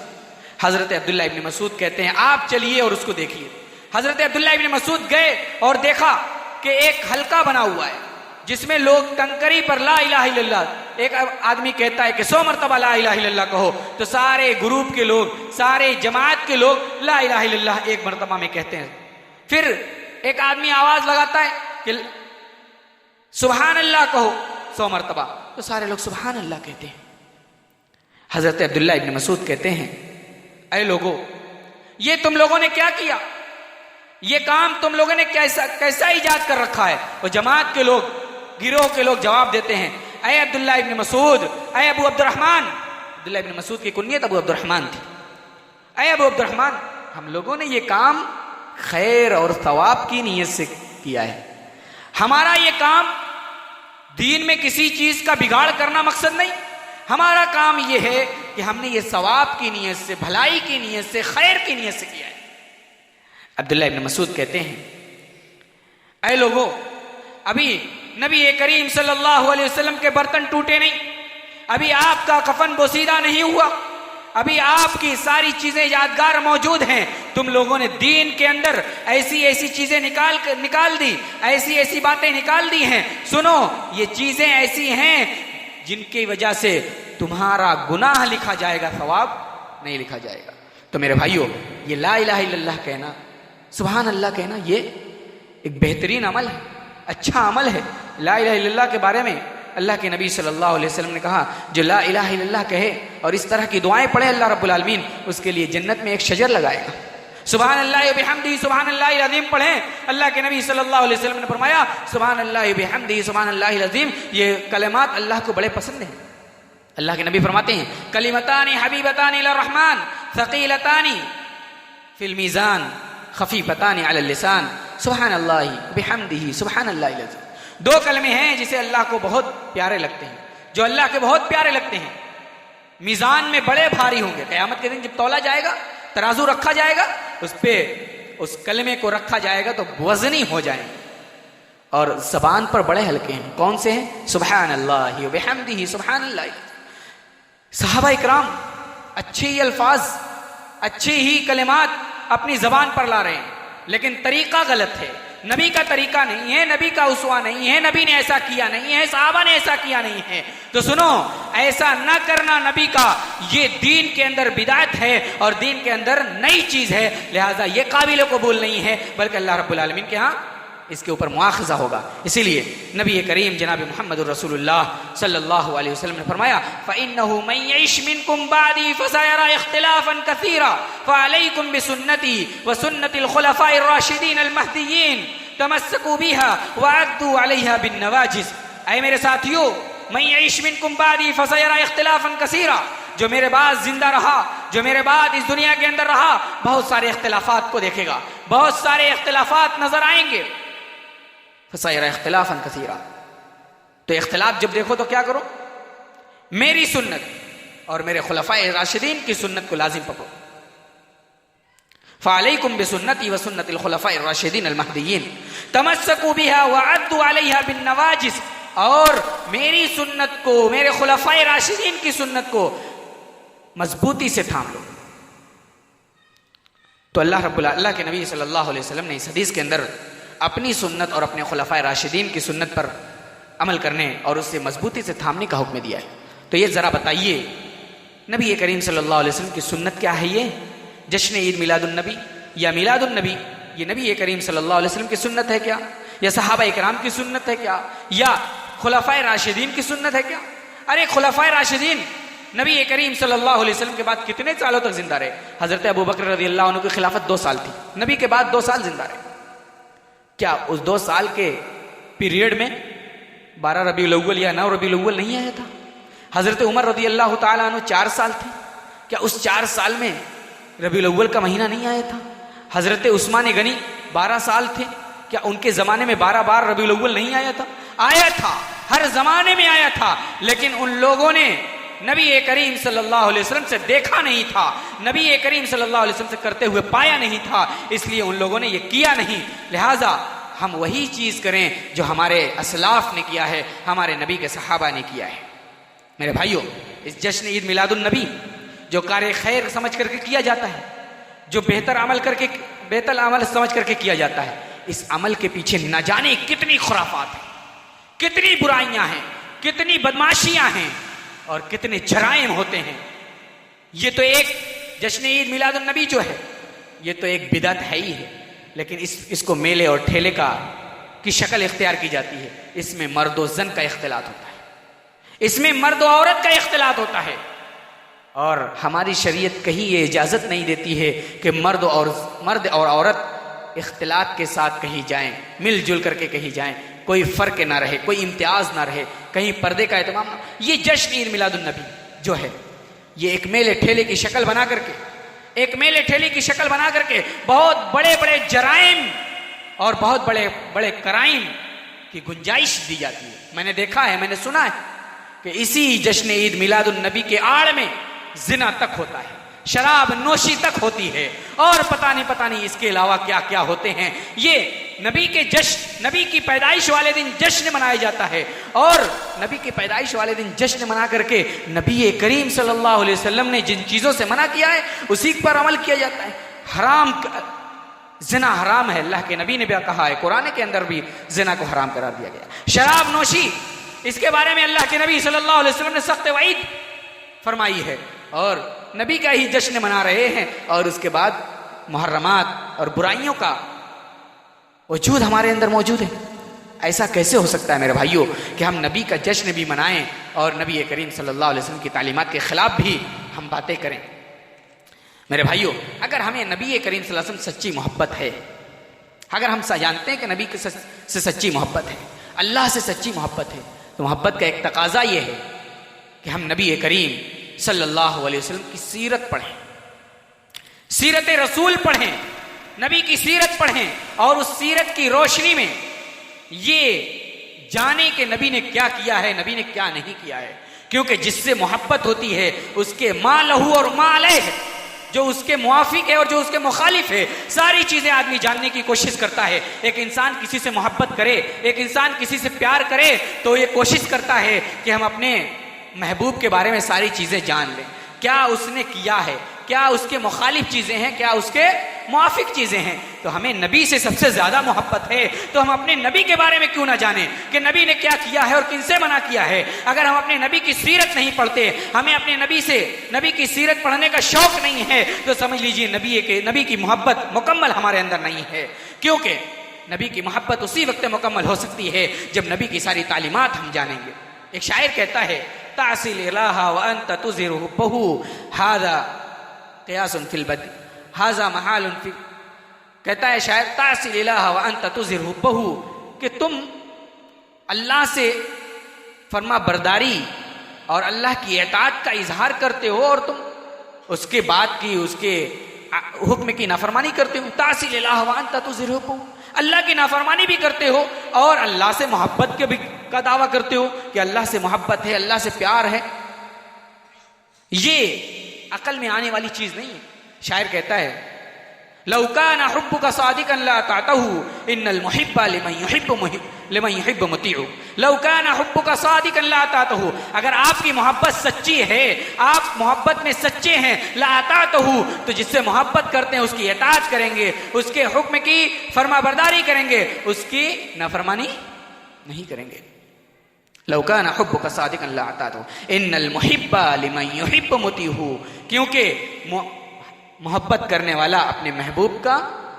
Speaker 1: हजरत अब्दुल्ला इब्न मसऊद कहते हैं, आप चलिए और उसको देखिए। हजरत अब्दुल्ला इब्न मसऊद गए और देखा कि एक हल्का बना हुआ है जिसमें लोग कंकरी पर ला इलाहा इल्लल्लाह, एक आदमी कहता है कि 100 मरतबा ला इलाहा इल्लल्लाह कहो, तो सारे ग्रुप के लोग, सारे जमात के लोग ला इलाहा इल्लल्लाह एक मरतबा में कहते हैं। फिर एक आदमी आवाज लगाता है कि सुभान अल्लाह कहो 100 मरतबा, तो सारे लोग सुभान अल्लाह कहते हैं। हजरत अब्दुल्ला इब्न मसऊद कहते हैं, ऐ लोगो, ये तुम लोगों ने क्या किया? ये काम तुम लोगों ने कैसा इजाद कर रखा है? और जमात के लोग, गिरोह के लोग जवाब देते हैं, ऐ अब्दुल्ला इब्न मसऊद, ऐ अबू अब्दुर्रहमान, अब्दुल्ला इब्न मसऊद की कुन्नियत अबू अब्दुर्रहमान थी, ऐ अबू अब्दुर्रहमान, हम लोगों ने ये काम खैर और सवाब की नीयत से किया है। हमारा ये काम दीन में किसी चीज का बिगाड़ करना मकसद नहीं, हमारा काम यह है कि हमने ये सवाब की नीयत से, भलाई की नीयत से, खैर की नीयत से किया है। अब्दुल्ला इब्न मसऊद कहते हैं, ऐ लोगों, अभी नबी करीम सल्लल्लाहु अलैहि वसल्लम के बर्तन टूटे नहीं, अभी आपका कफन बोसीदा नहीं हुआ, अभी आपकी सारी चीजें यादगार मौजूद हैं। तुम लोगों ने दीन के अंदर ऐसी ऐसी चीजें निकाल दी, ऐसी ऐसी बातें निकाल दी हैं। सुनो, ये चीजें ऐसी हैं जिनकी वजह से तुम्हारा गुनाह लिखा जाएगा, सवाब नहीं लिखा जाएगा। तो मेरे भाइयों, ये ला इलाहा इल्लल्लाह कहना, सुभान अल्लाह कहना, ये एक बेहतरीन अमल है, अच्छा अमल है। ला इलाहा इल्लल्लाह के बारे में अल्लाह के नबी सल्लल्लाहु अलैहि वसल्लम ने कहा, जो ला इलाहा इल्लल्लाह कहे और इस तरह की दुआएं पढ़े, अल्लाह रब्बुल आलमीन उसके लिए जन्नत में एक शजर लगाएगा। सुभान अल्लाह बिहम्दिही सुभान अल्लाहिल अज़ीम पढ़ें। अल्लाह के नबी सल्लल्लाहु अलैहि वसल्लम ने फरमाया, सुभान अल्लाह बिहम्दिही सुभान अल्लाहिल अज़ीम, ये कलिमात अल्लाह को बड़े पसंद हैं। अल्लाह के नबी फरमाते हैं, कलिमतानी हबीबतानी इलर रहमान सकीलतानी फिल मीज़ान खफीफतानी अलल लिसान सुभान अल्लाह बिहम्दिही सुभान अल्लाहिल अज़ीम। दो कलमे हैं जिसे अल्लाह को बहुत प्यारे लगते हैं, जो अल्लाह के बहुत प्यारे लगते हैं, मीज़ान में बड़े भारी होंगे। क़यामत के दिन जब तौला जाएगा, तराजू रखा जाएगा, उस पे उस कलमे को रखा जाएगा तो वज़नी हो जाएंगे और ज़बान पर बड़े हल्के हैं। कौन से हैं? सुभान अल्लाह व बिहम्दिही सुभान अल्लाह। सहाबा इकराम अच्छे ही अल्फाज, अच्छे ही कलिमात अपनी ज़बान पर ला रहे हैं, लेकिन तरीका गलत है, नबी का तरीका नहीं है, नबी का उसवा नहीं है, नबी ने ऐसा किया नहीं है, सहाबा ने ऐसा किया नहीं है। तो सुनो, ऐसा न करना नबी का ये दीन के अंदर बिदात है और दीन के अंदर नई चीज है, लिहाजा ये काबिल कबूल नहीं है, बल्कि अल्लाह रब्बुल आलमीन के यहाँ इसके ऊपर मुआखजा होगा। इसीलिए नबी करीम जनाब मुहम्मदुर रसूलुल्लाह सल्लल्लाहु अलैहि वसल्लम ने फरमाया, फ़इन्नहु मन यइश मिनकुम बादी फसयरा इख्तिलाफन कसीरा फ़अलैकुम बिसुन्नती व सुन्नतिल खुलफाइर राशिदीन अल महदिय्यीन तमस्सकू बिहा व अद्दू अलैहा बिन नवाजिस। ऐ मेरे साथियों, मन यइश मिनकुम बादी फसयरा इख्तिलाफन कसीरा, जो मेरे बाद जिंदा रहा, जो मेरे बाद इस दुनिया के अंदर रहा, बहुत सारे इख्तिलाफात को देखेगा, बहुत सारे इख्तिलाफात नजर आएंगे। फसयरा इख्तिलाफन कसीरा, तो इख्तिलाफ जब देखो तो क्या करो, मेरी सुन्नत और मेरे खुलफाए राशिदीन की सुन्नत को लाजिम पकड़ो। फ़अलैकुम बिसुन्नती व सुन्नतिल खुलफाए राशिदीन अल महदिय्यीन तमस्सकू बिहा व अद्दू अलैहा बिन नवाजिस, और मेरी सुन्नत को, मेरे खुलफाए राशिदीन की सुन्नत को मजबूती से थाम लो। तो अल्लाह के नबी सल्लल्लाहु अलैहि वसल्लम ने इस हदीस के अंदर अपनी सुन्नत और अपने खुलफाए राशिदीन की सुन्नत पर अमल करने और उससे मजबूती से थामने का हुक्म दिया है। तो ये जरा बताइए, नबी करीम सल्लल्लाहु अलैहि वसल्लम की सुन्नत क्या है? ये जश्न ईद मिलादुन नबी या मिलादुन नबी, ये नबी करीम सल्लल्लाहु अलैहि वसल्लम की सुन्नत है क्या, या सहाबा इकराम की सुन्नत है क्या, या खुलफाए राशिदीन की सुन्नत है क्या? अरे खुलफाए राशिदीन नबी करीम सल्लल्लाहु अलैहि वसल्लम के बाद कितने सालों तक जिंदा रहे? हजरत अबू बकर रज़ियल्लाहु अन्हु की खिलाफत 2 साल थी, नबी के बाद 2 साल जिंदा रहे। क्या उस 2 साल के पीरियड में 12 रबीउल अव्वल या 9 रबीउल अव्वल नहीं आया था? हजरत उमर रज़ियल्लाहु ताला अन्हु 4 साल थे, क्या उस 4 साल में रबीउल अव्वल का महीना नहीं आया था? हजरत उस्मान गनी 12 साल थे, क्या उनके जमाने में 12 बार रबीउल अव्वल नहीं आया था? आया था, हर जमाने में आया था, लेकिन उन लोगों ने नबी करीम सल्लल्लाहु अलैहि वसल्लम से देखा नहीं था, नबी करीम सल्लल्लाहु अलैहि वसल्लम से करते हुए पाया नहीं था, इसलिए उन लोगों ने ये किया नहीं। लिहाजा हम वही चीज करें जो हमारे असलाफ ने किया है, हमारे नबी के सहाबा ने किया है। मेरे भाइयों, इस जश्न ईद मिलादुन नबी जो कार्य खैर समझ करके किया जाता है, जो बेहतर अमल समझ करके किया जाता है, इस अमल के पीछे न जाने कितनी खुराफात है, कितनी बुराइयां हैं, कितनी बदमाशियां हैं और कितने जराइम होते हैं। ये तो एक जश्न ईद मिलादुन नबी जो है, ये तो एक बिदअत है ही है, लेकिन इसको मेले और ठेले की शक्ल इख्तियार की जाती है। इसमें मर्द और जन का इख्तिलात होता है, इसमें मर्द और औरत का इख्तिलात होता है, और हमारी शरीयत कहीं ये इजाजत नहीं देती है कि मर्द और औरत इख्तिलात के साथ कहीं जाएं, मिलजुल करके कहीं जाएं, कोई फर्क ना रहे, कोई इम्तियाज ना रहे, कहीं पर्दे का एहतमाम ना। ये जश्न ईद मिलादुन नबी जो है, ये एक मेले ठेले की शक्ल बना करके बहुत बड़े बड़े जराइम और बहुत बड़े बड़े क्राइम की गुंजाइश दी जाती है। मैंने देखा है, मैंने सुना है कि इसी जश्न ईद मिलादुन नबी के आड़ में जिना तक होता है, शराब नोशी तक होती है, और पता नहीं इसके अलावा क्या क्या होते हैं। ये नबी की पैदाइश वाले दिन जश्न मनाया जाता है, और नबी की पैदाइश वाले दिन जश्न मना करके नबी करीम सल्लल्लाहु अलैहि वसल्लम ने जिन चीजों से मना किया है उसी पर अमल किया जाता है। जिना हराम है, अल्लाह के नबी ने भी कहा है, कुरान के अंदर भी जिना को हराम करार दिया गया। शराब नोशी, इसके बारे में अल्लाह के नबी सल्लल्लाहु अलैहि वसल्लम ने सख्त वईद फरमाई है, और नबी का ही जश्न मना रहे हैं, और उसके बाद मुहर्रमात और बुराइयों का वजूद हमारे अंदर मौजूद है। ऐसा कैसे हो सकता है मेरे भाइयों कि हम नबी का जश्न भी मनाएं और नबी करीम सल्लल्लाहु अलैहि वसल्लम की तालीमात के खिलाफ भी हम बातें करें? मेरे भाइयों, अगर हमें नबी करीम सल्लल्लाहु अलैहि वसल्लम सच्ची मोहब्बत है, अगर हम जानते हैं कि नबी से सच्ची मोहब्बत है, अल्लाह से सच्ची मोहब्बत है, तो मोहब्बत का एक तकाजा यह है कि हम नबी करीम सल्लल्लाहु अलैहि वसल्लम की सीरत पढ़ें, सीरत रसूल पढ़ें, नबी की सीरत पढ़ें, और उस सीरत की रोशनी में ये जाने कि नबी ने क्या किया है, नबी ने क्या नहीं किया है। क्योंकि जिससे मोहब्बत होती है उसके मा लहू और मा अलैह, जो उसके मुआफिक है और जो उसके मुखालिफ है, सारी चीजें आदमी जानने की कोशिश करता है। एक इंसान किसी से मोहब्बत करे, एक इंसान किसी से प्यार करे, तो ये कोशिश करता है कि हम अपने महबूब के बारे में सारी चीजें जान लें, क्या उसने किया है, क्या उसके मुखालिफ चीजें हैं, क्या उसके मुआफिक चीजें हैं। तो हमें नबी से सबसे ज्यादा मोहब्बत है, तो हम अपने नबी के बारे में क्यों ना जाने कि नबी ने क्या किया है और किनसे मना किया है। अगर हम अपने नबी की सीरत नहीं पढ़ते, हमें अपने नबी की सीरत पढ़ने का शौक नहीं है, तो समझ लीजिए नबी की मोहब्बत मुकम्मल हमारे अंदर नहीं है। क्योंकि नबी की मोहब्बत उसी वक्त मुकम्मल हो सकती है जब नबी की सारी तालीमात हम जानेंगे। एक शायर कहता है, तासिल इलाहा व अंत तुज़िरु बहु हाज़ा क़ियासुन फिल बदी हाज़ा महालुन फी। कहता है शायर, तासिल इलाहा व अंत तुज़िरु बहु, कि तुम अल्लाह से फरमा बरदारी और अल्लाह की इताअत का इजहार करते हो और तुम उसके बाद की उसके हुक्म की नाफरमानी करते हो। तासिल इलाहा व अंत तुज़िरु बहु, अल्लाह की नाफरमानी भी करते हो और अल्लाह से मोहब्बत के भी का दावा करते हो कि अल्लाह से मोहब्बत है, अल्लाह से प्यार है। ये अकल में आने वाली चीज नहीं है। शायर कहता है, लौ काना हुब्बुका सादिकन ला तातहु इन्नल मुहिब्बा लिमन युहिब्बु मुतीउ। लौ काना हुब्बुका सादिकन ला तातहु, अगर आपकी मोहब्बत सच्ची है, आप मोहब्बत में सच्चे हैं, ला तातहु, तो जिससे मोहब्बत करते हैं उसकी इताअत करेंगे, उसके हुक्म की फरमाबरदारी करेंगे, उसकी नाफरमानी नहीं करेंगे। लौ काना हुब्बुका सादिकन ला तातहु इन्नल मुहिब्बा लिमन युहिब्बु मुतीउ, क्योंकि मोहब्बत करने वाला अपने महबूब का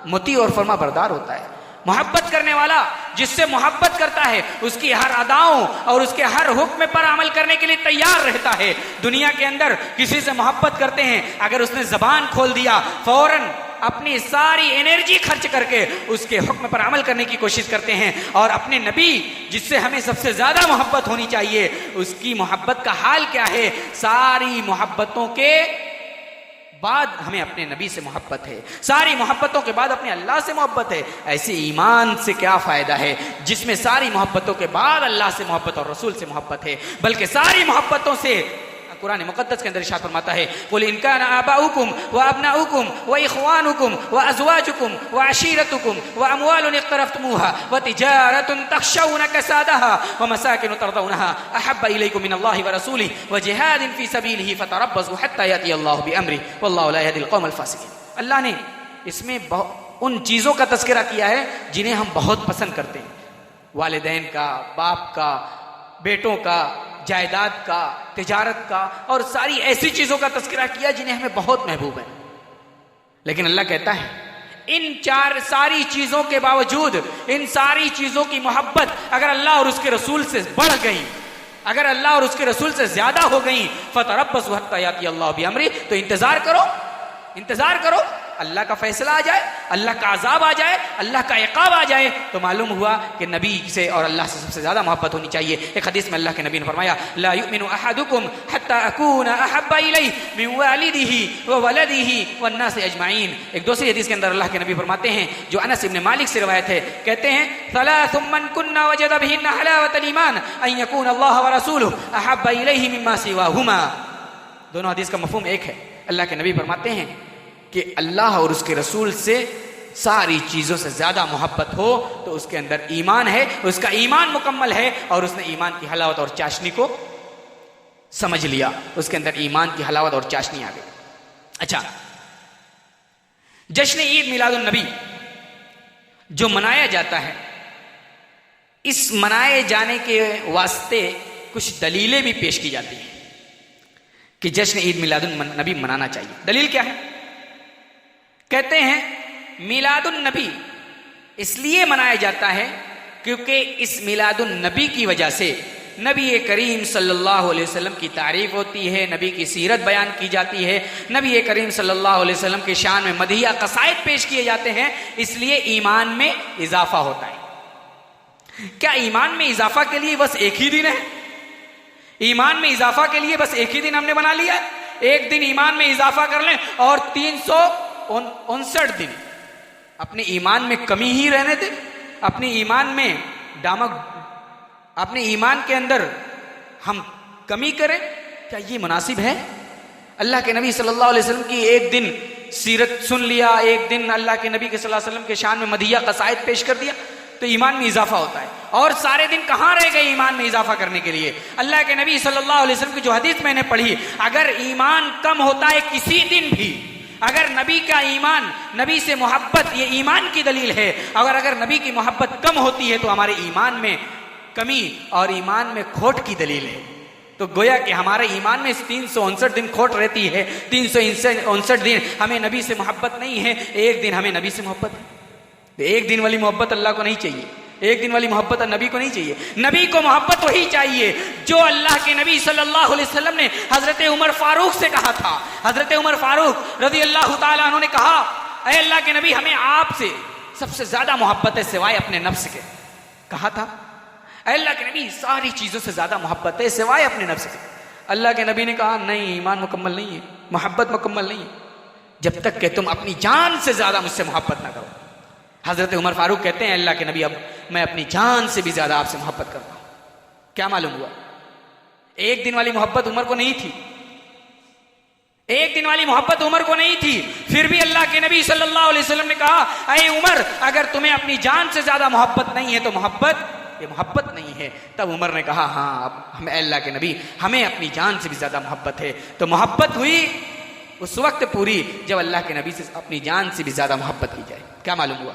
Speaker 1: मुती और फरमा बरदार होता है। मोहब्बत करने वाला जिससे मोहब्बत करता है उसकी हर अदाओं और उसके हर हुक्म पर अमल करने के लिए तैयार रहता है। दुनिया के अंदर किसी से मोहब्बत करते हैं, अगर उसने जबान खोल दिया फौरन अपनी सारी एनर्जी खर्च करके उसके हुक्म पर अमल करने की कोशिश करते हैं। और अपने नबी जिससे हमें सबसे ज्यादा मोहब्बत होनी चाहिए, उसकी मोहब्बत का हाल क्या है? सारी मोहब्बतों के बाद हमें अपने नबी से मोहब्बत है, सारी मोहब्बतों के बाद अपने अल्लाह से मोहब्बत है। ऐसे ईमान से क्या फायदा है जिसमें सारी मोहब्बतों के बाद अल्लाह से मोहब्बत और रसूल से मोहब्बत है, बल्कि सारी मोहब्बतों से कुरान मुक़द्दस के अंदर इरशाद फरमाता है, कुल इन काना आबाउकुम व अबनाउकुम व इख्वानुकुम व अज़वाजुकुम व अशीरतुकुम व अमवालुन इक़्तरफ़्तुमूहा व तिजारतुन तख़शौना कसादहा व मसाकिन तरदौनहा अहब्बा इलैकुम मिनल्लाहि व रसूलिहि व जिहादिन फ़ी सबीलिहि फ़तरब्बसू हत्ता याति अल्लाहु बिअम्रिहि वल्लाहु ला यहदिल क़ौमल फ़ासिक़ीन। अल्लाह ने इसमें उन चीज़ों का तज़किरा किया है जिन्हें हम बहुत पसंद करते हैं, वालिदैन का, बाप का, बेटों का, जायदाद का, तिजारत का, और सारी ऐसी चीजों का तज़किरा किया जिन्हें हमें बहुत महबूब है। लेकिन अल्लाह कहता है इन सारी चीजों के बावजूद, इन सारी चीजों की मोहब्बत अगर अल्लाह और उसके रसूल से बढ़ गई, अगर अल्लाह और उसके रसूल से ज्यादा हो गई, फ़तरब्बसू हत्ता याति अल्लाहु बिअम्रिहि, तो इंतजार करो, इंतजार करो, अल्लाह का फैसला आ जाए, अल्लाह का अजाब आ जाए, अल्लाह का इक़ाब आ जाए, तो मालूम हुआ कि नबी से और अल्लाह से सबसे ज्यादा मोहब्बत होनी चाहिए। एक हदीस में अल्लाह के नबी ने फरमाया, ला युमिनु अहदुकुम हत्ता अकूना अहब्बा इलैहि मिन वालिदिही व वलदिही वन नास अजमाइन। एक दूसरी हदीस के अंदर अल्लाह के नबी फरमाते हैं, जो अनस इब्न मालिक से रिवायत है, कहते हैं, सलासुम मन कुन्ना वजदा बिहिन्ना हलावतल ईमान अन यकून अल्लाह व रसूलुहु अहब्बा इलैहि मिम्मा सिवाहुमा। दोनों हदीस का मफहूम एक है। अल्लाह के नबी फरमाते हैं कि अल्लाह और उसके रसूल से सारी चीजों से ज्यादा मोहब्बत हो तो उसके अंदर ईमान है, उसका ईमान मुकम्मल है और उसने ईमान की हलावत और चाशनी को समझ लिया, उसके अंदर ईमान की हलावत और चाशनी आ गई। अच्छा, जश्न ईद मिलादुन नबी जो मनाया जाता है, इस मनाए जाने के वास्ते कुछ दलीलें भी पेश की जाती हैं कि जश्न ईद मिलादुन नबी मनाना चाहिए। दलील क्या है? कहते हैं मिलादुन नबी इसलिए मनाया जाता है क्योंकि इस मिलादुन नबी की वजह से नबी करीम सल्लल्लाहु अलैहि वसल्लम की तारीफ होती है, नबी की सीरत बयान की जाती है, नबी करीम सल्लल्लाहु अलैहि वसल्लम के शान में मदहिया कसायद पेश किए जाते हैं, इसलिए ईमान में इजाफा होता है। क्या ईमान में इजाफा के लिए बस एक ही दिन है? ईमान में इजाफा के लिए बस एक ही दिन हमने बना लिया? एक दिन ईमान में इजाफा कर लें और 359 दिन अपने ईमान में कमी ही रहने दें, अपने ईमान में अपने ईमान के अंदर हम कमी करें? क्या ये मुनासिब है? अल्लाह के नबी सल्लल्लाहु अलैहि वसल्लम की एक दिन सीरत सुन लिया, एक दिन अल्लाह के नबी के सल्लल्लाहु अलैहि वसल्म के शान में मदहिया कसायद पेश कर दिया तो ईमान में इजाफा होता है। और सारे दिन कहां रह गए ईमान में इजाफा करने के लिए? अल्लाह के नबी सल्लल्लाहु अलैहि वसल्लम की जो हदीस मैंने पढ़ी, अगर ईमान कम होता है किसी दिन भी, अगर नबी का ईमान, नबी से मोहब्बत, ये ईमान की दलील है। अगर नबी की मोहब्बत कम होती है तो हमारे ईमान में कमी और ईमान में खोट की दलील है। तो गोया कि हमारे ईमान में 359 दिन खोट रहती है, 359 दिन हमें नबी से मोहब्बत नहीं है, एक दिन हमें नबी से मोहब्बत है। तो एक दिन वाली मोहब्बत अल्लाह को नहीं चाहिए, एक दिन वाली मोहब्बत नबी को नहीं चाहिए। नबी को मोहब्बत वही चाहिए जो अल्लाह के नबी सल्लल्लाहु अलैहि वसल्लम ने हजरत उमर फारूक से कहा था। हजरत उमर फारूक रज़ी अल्लाह ताला अन्हु ने कहा, ऐ अल्लाह के नबी, हमें आपसे सबसे ज्यादा मोहब्बत है सिवाय अपने नफ्स के। कहा था, ऐ अल्लाह के नबी, सारी चीजों से ज्यादा मोहब्बत है सिवाय अपने नफ्स के। अल्लाह के नबी ने कहा, नहीं, ईमान मुकम्मल नहीं है, मोहब्बत मुकम्मल नहीं है जब तक कि तुम अपनी जान से ज्यादा मुझसे मोहब्बत ना करो। हजरत उमर फारूक कहते हैं, अल्लाह के नबी, अब मैं अपनी जान से भी ज्यादा आपसे मोहब्बत करता हूं। क्या मालूम हुआ, एक दिन वाली मोहब्बत उमर को नहीं थी, एक दिन वाली मोहब्बत उमर को नहीं थी। फिर भी अल्लाह के नबी सल्लल्लाहु अलैहि वसल्लम ने कहा, अरे उमर, अगर तुम्हें अपनी जान से ज्यादा मोहब्बत नहीं है तो ये मोहब्बत नहीं है। तब उमर ने कहा, हाँ, अब हमें, अल्लाह के नबी, हमें अपनी जान से भी ज्यादा मोहब्बत है। तो मोहब्बत हुई उस वक्त पूरी जब अल्लाह के नबी से अपनी जान से भी ज्यादा मोहब्बत की जाए। क्या मालूम हुआ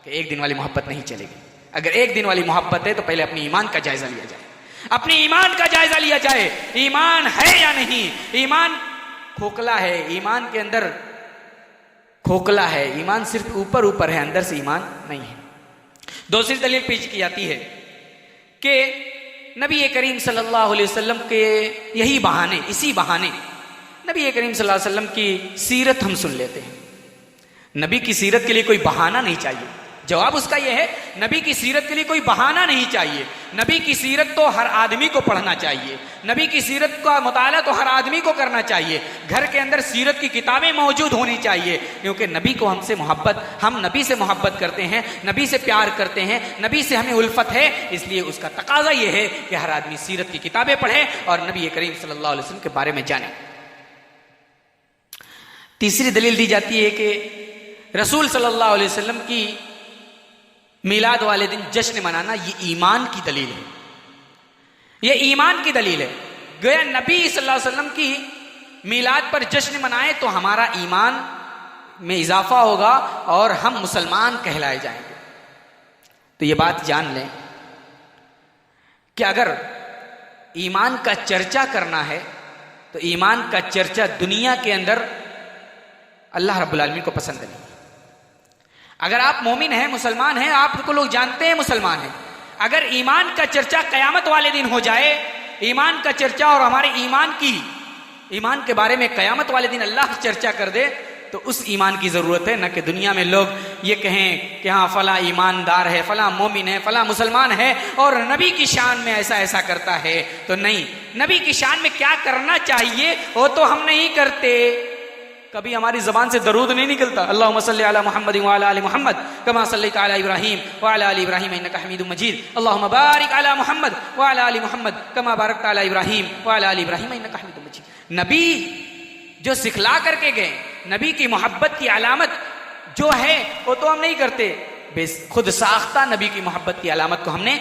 Speaker 1: कि एक दिन वाली मोहब्बत नहीं चलेगी। अगर एक दिन वाली मोहब्बत है तो पहले अपनी ईमान का जायजा लिया जाए, अपनी ईमान का जायजा लिया जाए, ईमान है या नहीं। ईमान खोखला है, ईमान के अंदर खोखला है, ईमान सिर्फ ऊपर ऊपर है, अंदर से ईमान नहीं है। दूसरी दलील पेश की जाती है कि नबी करीम सल्लल्लाहु अलैहि वसल्लम के यही बहाने, इसी बहाने नबी करीम सल्लल्लाहु अलैहि वसल्लम की सीरत हम सुन लेते हैं। नबी की सीरत के लिए कोई बहाना नहीं चाहिए। जवाब उसका यह है, नबी की सीरत के लिए कोई बहाना नहीं चाहिए। नबी की सीरत तो हर आदमी को पढ़ना चाहिए, नबी की सीरत का मुताला तो हर आदमी को करना चाहिए। घर के अंदर सीरत की किताबें मौजूद होनी चाहिए, क्योंकि नबी को हमसे मोहब्बत, हम नबी से मोहब्बत करते हैं, नबी से प्यार करते हैं, नबी से हमें उल्फत है। इसलिए उसका तकाजा यह है कि हर आदमी सीरत की किताबें पढ़े और नबी करीम सल्लल्लाहु अलैहि वसल्लम के बारे में जाने। तीसरी दलील दी जाती है कि रसूल सल्लल्लाहु अलैहि वसल्लम की मिलाद वाले दिन जश्न मनाना ये ईमान की दलील है, ये ईमान की दलील है। गोया नबी सल्लल्लाहु अलैहि वसल्लम की मिलाद पर जश्न मनाए तो हमारा ईमान में इजाफा होगा और हम मुसलमान कहलाए जाएंगे। तो ये बात जान लें कि अगर ईमान का चर्चा करना है तो ईमान का चर्चा दुनिया के अंदर अल्लाह रब्बुल आलमीन को पसंद नहीं। अगर आप मोमिन हैं, मुसलमान हैं, आपको लोग जानते हैं मुसलमान हैं, अगर ईमान का चर्चा कयामत वाले दिन हो जाए, ईमान का चर्चा और हमारे ईमान के बारे में कयामत वाले दिन अल्लाह चर्चा कर दे, तो उस ईमान की जरूरत है। न कि दुनिया में लोग ये कहें कि हाँ फला ईमानदार है, फला मोमिन है, फला मुसलमान है और नबी की शान में ऐसा ऐसा करता है। तो नहीं, नबी की शान में क्या करना चाहिए वो तो हम नहीं करते। कभी हमारी जबान से दरूद नहीं निकलता, अल्लाहुम्मा सल्ली अला मुहम्मद व अला आलि मुहम्मद कमा सल्लैता अला इब्राहीम व अला आलि इब्राहीम इन्नका हमीदुम मजीद, अल्लाहुम्मा बारिक अला मुहम्मद व अला आलि मुहम्मद कमा बारकता अला इब्राहीम व अला आलि इब्राहीम इन्नका हमीदुम मजीद। नबी जो सिखला करके गए, नबी की मोहब्बत की अलामत जो है वो तो हम नहीं करते, खुद साख्ता नबी की मोहब्बत की अलामत को हमने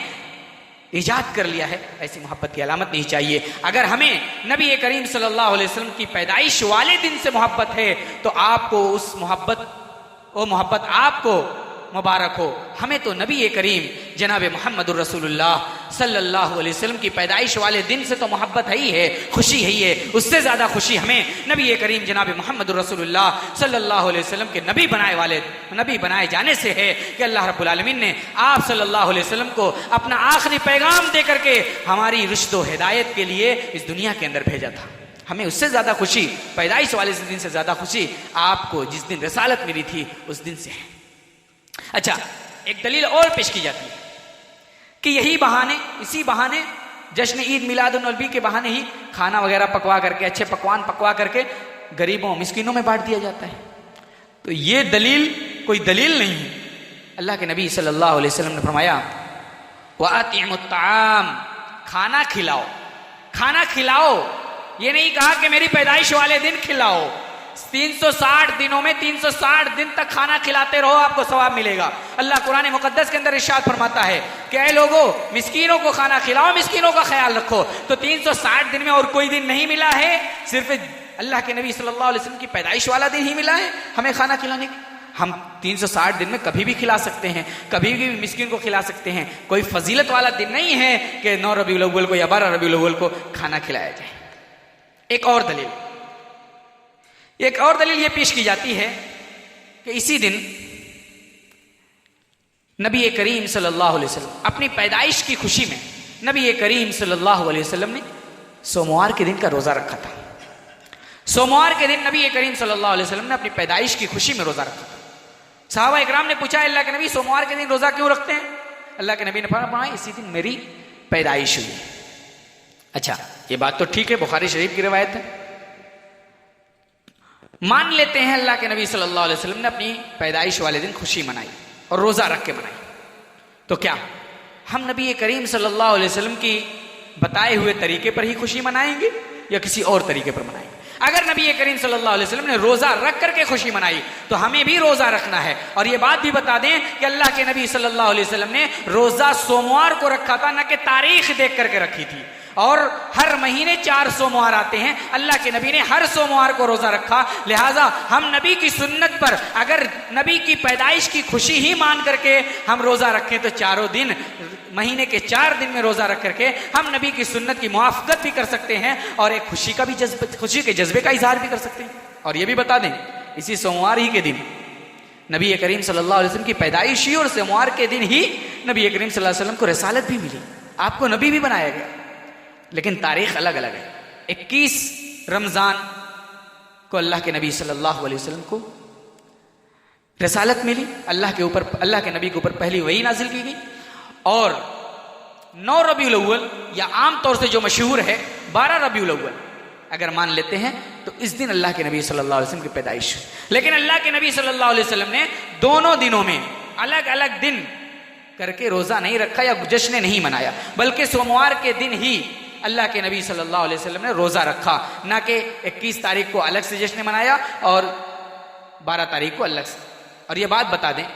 Speaker 1: इजाद कर लिया है। ऐसी मोहब्बत की अलामत नहीं चाहिए। अगर हमें नबी करीम सल्लल्लाहु अलैहि वसल्लम की पैदाइश वाले दिन से मोहब्बत है तो आपको वो मोहब्बत आपको मुबारक हो। हमें तो नबी करीम जनाब मोहम्मद रसूलुल्लाह सल्लल्लाहु अलैहि वसल्लम की पैदाइश वाले दिन से तो मोहब्बत है ही है, खुशी है ही है। उससे ज़्यादा खुशी हमें नबी करीम जनाब मोहम्मद रसूलुल्लाह सल्लल्लाहु अलैहि वसल्लम के नबी बनाए जाने से है कि अल्लाह रब्बुल आलमीन ने आप सल्लल्लाहु अलैहि वसल्लम को अपना आखिरी पैगाम दे करके हमारी रुश्द व हिदायत के लिए इस दुनिया के अंदर भेजा था। हमें उससे ज़्यादा खुशी, पैदाइश वाले दिन से ज़्यादा खुशी आपको जिस दिन रसालत मिली थी उस दिन से है। अच्छा, एक दलील और पेश की जाती है कि इसी बहाने जश्न ईद मिलादुन्नबी के बहाने ही खाना वगैरह पकवा करके, अच्छे पकवान पकवा करके गरीबों मिस्कीनों में बांट दिया जाता है। तो ये दलील कोई दलील नहीं है। अल्लाह के नबी सल्लल्लाहु अलैहि वसल्लम ने फरमाया, वअतिमुत ताम, खाना खिलाओ। ये नहीं कहा कि मेरी पैदाइश वाले दिन खिलाओ। 360 दिनों में 360 दिन तक खाना खिलाते रहो, आपको सवाब मिलेगा। अल्लाह कुरान मुकद्दस के अंदर इरशाद फरमाता है कि ऐ लोगों, मिस्कीनों को खाना खिलाओ, मिस्कीनों का ख्याल रखो। तो 360 दिन में और कोई दिन नहीं मिला है, सिर्फ अल्लाह के नबी सल्लल्लाहु अलैहि वसल्लम की पैदाइश वाला दिन ही मिला है हमें खाना खिलाने की? हम 360 दिन में कभी भी खिला सकते हैं, कभी भी मिस्किन को खिला सकते हैं। कोई फजीलत वाला दिन नहीं है कि 9 रबीउल अव्वल को या 12 रबीउल अव्वल को खाना खिलाया जाए। एक और दलील यह पेश की जाती है कि इसी दिन नबी करीम सल्लल्लाहु अलैहि वसल्लम अपनी पैदाइश की खुशी में नबी करीम सल्लल्लाहु अलैहि वसल्लम ने सोमवार के दिन का रोजा रखा था। सोमवार के दिन नबी करीम सल्लल्लाहु अलैहि वसल्लम ने अपनी पैदाइश की खुशी में रोजा रखा था। सहाबा इकराम ने पूछा, अल्लाह के नबी सोमवार के दिन रोजा क्यों रखते हैं? अल्लाह के नबी ने फरमाया, इसी दिन मेरी पैदाइश हुई। अच्छा, ये बात तो ठीक है, बुखारी शरीफ की रिवायत है। मान लेते हैं अल्लाह के नबी सल्लल्लाहु अलैहि वसल्लम ने अपनी पैदाइश वाले दिन खुशी मनाई और रोजा रख के मनाई, तो क्या हम नबी करीम सल्लल्लाहु अलैहि वसल्लम की बताए हुए तरीके पर ही खुशी मनाएंगे या किसी और तरीके पर मनाएंगे? अगर नबी करीम सल्लल्लाहु अलैहि वसल्लम ने रोजा रख करके खुशी मनाई तो हमें भी रोजा रखना है। और यह बात भी बता दें कि अल्लाह के नबी सल्लल्लाहु अलैहि वसल्लम ने रोजा सोमवार को रखा था, न कि तारीख देख करके रखी थी। और हर महीने 4 सोमवार आते हैं, अल्लाह के नबी ने हर सोमवार को रोजा रखा। लिहाजा हम नबी की सुन्नत पर अगर नबी की पैदाइश की खुशी ही मान करके हम रोजा रखें तो चारों दिन, महीने के 4 दिन में रोजा रख करके हम नबी की सुन्नत की मुआफकत भी कर सकते हैं और एक खुशी के जज्बे का इजहार भी कर सकते हैं। और यह भी बता दें, इसी सोमवार ही के दिन नबी करीम सल्लल्लाहु अलैहि वसल्लम की पैदाइश हुई और सोमवार के दिन ही नबी करीम सल्लल्लाहु अलैहि वसल्लम को रिसालत भी मिली, आपको नबी भी बनाया गया, लेकिन तारीख अलग अलग है। 21 रमजान को अल्लाह के नबी सल्लल्लाहु अलैहि वसल्लम को रिसालत मिली, अल्लाह के नबी के ऊपर पहली वही नाजिल की गई। और 9 रबीउल अव्वल या आम तौर से जो मशहूर है 12 रबीउल अव्वल अगर मान लेते हैं तो इस दिन अल्लाह के नबी सल्लल्लाहु अलैहि वसल्लम की पैदाइश। लेकिन अल्लाह के नबी सल्लल्लाहु अलैहि वसल्लम ने दोनों दिनों में अलग अलग दिन करके रोजा नहीं रखा या जश्न नहीं मनाया, बल्कि सोमवार के दिन ही अल्लाह के नबी सल्लल्लाहु अलैहि वसल्लम ने रोजा रखा, ना कि 21 तारीख को अलग से जश्न मनाया और 12 तारीख को अलग से। और यह बात बता दें,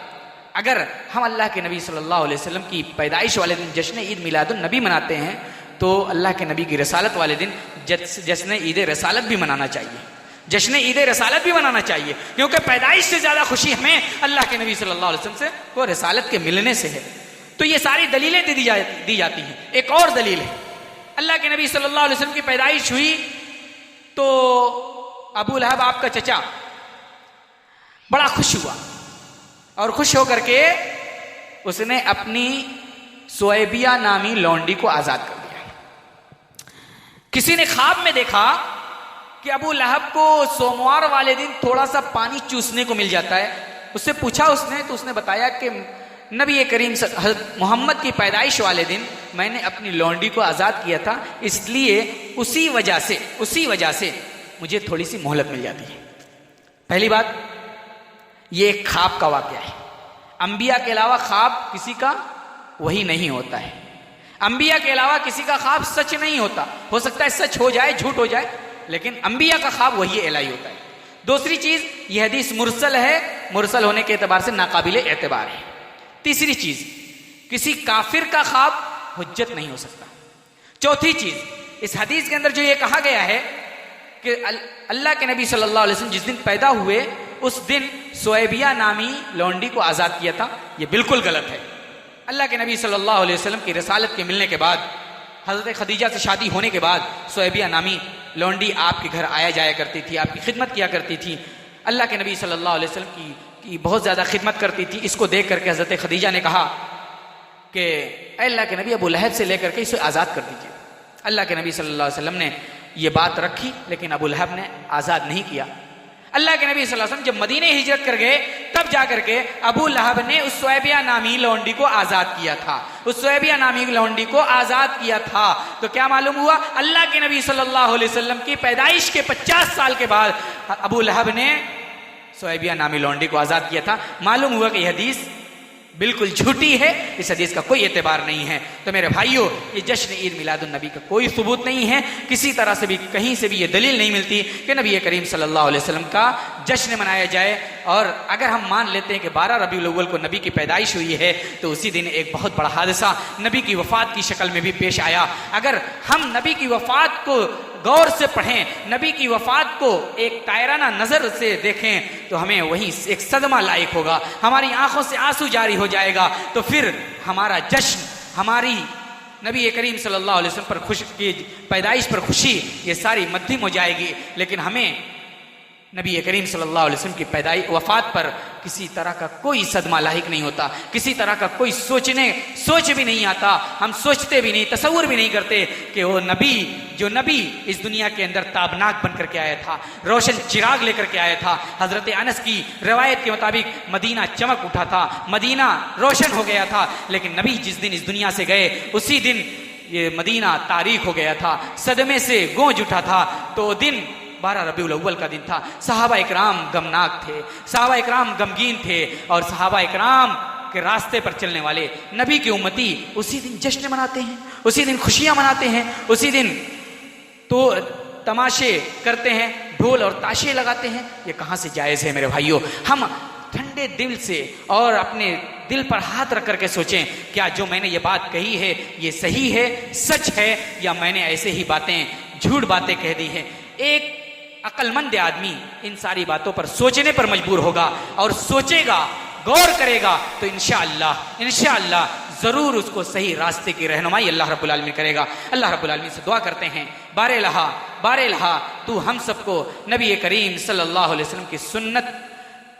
Speaker 1: अगर हम अल्लाह के नबी सल्लल्लाहु अलैहि वसल्लम की पैदाइश वाले दिन जश्न ईद मिलादुन नबी मनाते हैं तो अल्लाह के नबी की रसालत वाले दिन जश्न ईद रसालत भी मनाना चाहिए, जश्न ईद रसालत भी मनाना चाहिए, क्योंकि पैदाइश से ज्यादा खुशी हमें अल्लाह के नबी सल्लल्लाहु अलैहि वसल्लम से को रसालत के मिलने से है। तो ये सारी दलीलें दी जाती हैं। एक और दलील है, अल्लाह के नबी सल्लल्लाहु अलैहि वसल्लम की पैदाइश हुई तो अबू लहब आपका चचा बड़ा खुश हुआ और खुश होकर के उसने अपनी सुएबिया नामी लौंडी को आजाद कर दिया। किसी ने ख्वाब में देखा कि अबू लहब को सोमवार वाले दिन थोड़ा सा पानी चूसने को मिल जाता है। उससे पूछा उसने तो उसने बताया कि नबी करीम मोहम्मद की पैदाइश वाले दिन मैंने अपनी लौंडी को आजाद किया था, इसलिए उसी वजह से मुझे थोड़ी सी मोहलत मिल जाती है। पहली बात, ये एक ख्वाब का वाकया है। अंबिया के अलावा ख्वाब किसी का वही नहीं होता है। अंबिया के अलावा किसी का ख्वाब सच नहीं होता। हो सकता है सच हो जाए, झूठ हो जाए, लेकिन अंबिया का ख्वाब वही इलाही होता है। दूसरी चीज, यह हदीस मुरसल है, मुरसल होने के एतबार से नाकाबिले एतबार है। तीसरी चीज, किसी काफिर का ख्वाब हुज्जत नहीं हो सकता। चौथी चीज, इस हदीस के अंदर जो ये कहा गया है कि अल्लाह के नबी सल्लल्लाहु अलैहि वसल्लम जिस दिन पैदा हुए उस दिन सुएबिया नामी लौंडी को आजाद किया था, यह बिल्कुल गलत है। अल्लाह के नबी सल्लल्लाहु अलैहि वसल्लम की रसालत के मिलने के बाद, हजरत खदीजा से शादी होने के बाद सुएबिया नामी लौंडी आपके घर आया जाया करती थी, आपकी खिदमत किया करती थी, अल्लाह के नबी सल्लल्लाहु अलैहि वसल्लम की बहुत ज्यादा खिदमत करती थी। इसको देख करके हजरत खदीजा ने कहा कि अल्लाह के नबी अबू लहब से लेकर के इसे आजाद कर दीजिए। अल्लाह के नबी सल्लल्लाहु अलैहि वसल्लम ने यह बात रखी, लेकिन अबू लहब ने आजाद नहीं किया। अल्लाह के नबी सल्लल्लाहु अलैहि वसल्लम जब मदीने हिजरत कर गए तब जाकर के अबू लहब ने उस सुएबिया नामी लौंडी को आजाद किया था, उस सुएबिया नामी लौंडी को आजाद किया था। तो क्या मालूम हुआ, अल्लाह के नबी सल्लल्लाहु अलैहि वसल्लम की पैदाइश के 50 साल के बाद अबू लहब ने सुएबिया नामी लौंडी को आजाद किया था। मालूम हुआ कि यह हदीस बिल्कुल झूठी है, इस हदीस का कोई एतबार नहीं है। तो मेरे भाइयों, ये जश्न ईद मिलादुन नबी का कोई सबूत नहीं है, किसी तरह से भी कहीं से भी ये दलील नहीं मिलती कि नबी करीम सल्लल्लाहु अलैहि वसल्लम का जश्न मनाया जाए। और अगर हम मान लेते हैं कि 12 रबीउल अव्वल को नबी की पैदाइश हुई है तो उसी दिन एक बहुत बड़ा हादसा नबी की वफात की शक्ल में भी पेश आया। अगर हम नबी की वफात को गौर से पढ़ें, नबी की वफात को एक तायराना नजर से देखें तो हमें वही एक सदमा लायक होगा, हमारी आंखों से आंसू जारी हो जाएगा। तो फिर हमारा जश्न, हमारी नबी करीम सल्लल्लाहु अलैहि वसल्लम पर खुश की पैदाइश पर खुशी, ये सारी मध्यम हो जाएगी। लेकिन हमें नबी करीम सल्लल्लाहु अलैहि वसल्लम की पैदाइश वफात पर किसी तरह का कोई सदमा लाहिक नहीं होता, किसी तरह का कोई सोच भी नहीं आता। हम सोचते भी नहीं, तसव्वुर भी नहीं करते कि वो नबी, जो नबी इस दुनिया के अंदर ताबनाक बन करके आया था, रोशन चिराग लेकर के आया था। हजरत अनस की रवायत के मुताबिक मदीना चमक उठा था, मदीना रोशन हो गया था। लेकिन नबी जिस दिन इस दुनिया से गए उसी दिन ये मदीना तारीख हो गया था, सदमे से गूंज उठा था। तो दिन 12 रबीउल अव्वल का दिन था। सहाबा इकराम गमनाक थे, सहाबा इकराम गमगीन थे, और सहाबा इकराम के रास्ते पर चलने वाले नबी की उम्मती उसी दिन जश्न मनाते हैं, उसी दिन खुशियां मनाते हैं, उसी दिन तो तमाशे करते हैं, ढोल और ताशे लगाते हैं। ये कहाँ से जायज़ है मेरे भाइयों? हम ठंडे दिल से और अपने दिल पर हाथ रख करके सोचें, क्या जो मैंने ये बात कही है ये सही है, सच है, या मैंने ऐसे ही झूठ बातें कह दी हैं। एक अक्लमंद आदमी इन सारी बातों पर सोचने पर मजबूर होगा और सोचेगा, गौर करेगा, तो इंशाअल्लाह जरूर उसको सही रास्ते की रहनुमाई अल्लाह रब्बुल आलमीन करेगा। अल्लाह रब्बुल आलमीन से दुआ करते हैं, बारे लहा तू हम सबको नबी करीम सल्लल्लाहु अलैहि वसल्लम की सुन्नत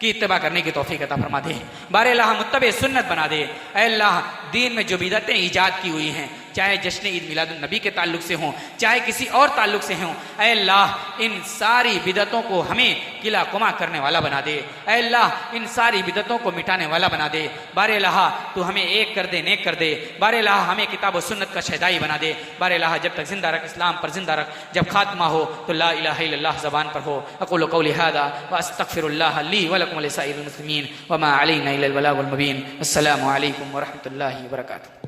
Speaker 1: की इत्तिबा करने की तौफीक अता फरमा दे, बारे लहा मुत्तबे सुन्नत बना दे। ऐ अल्लाह, दीन में जो बिदअतें ईजाद की हुई हैं, चाहे जश्न ईद मिलादुन नबी के ताल्लुक से हों, चाहे किसी और ताल्लुक से हों, ऐ अल्लाह इन सारी बिदअतों को हमें किला कुमा करने वाला बना दे। ऐ अल्लाह इन सारी बिदअतों को मिटाने वाला बना दे। बारे लहा तू हमें एक कर दे, नेक कर दे। बारे लहा हमें किताब व सुन्नत का शहदाई बना दे। बारे लहा जब तक जिंदा रख, इस्लाम पर जिंदा रख, जब खात्मा हो तो ला इलाहा इल्लल्लाह ज़बान पर हो। अक़ूलु क़ौली हाज़ा व अस्तग़फ़िरुल्लाह ली व लकुम व लिसाइरिल मुस्लिमीन व मा अलैना इल्लल बलागुल मुबीन। अस्सलामु अलैकुम व रहमतुल्लाहि व बरकातुहू।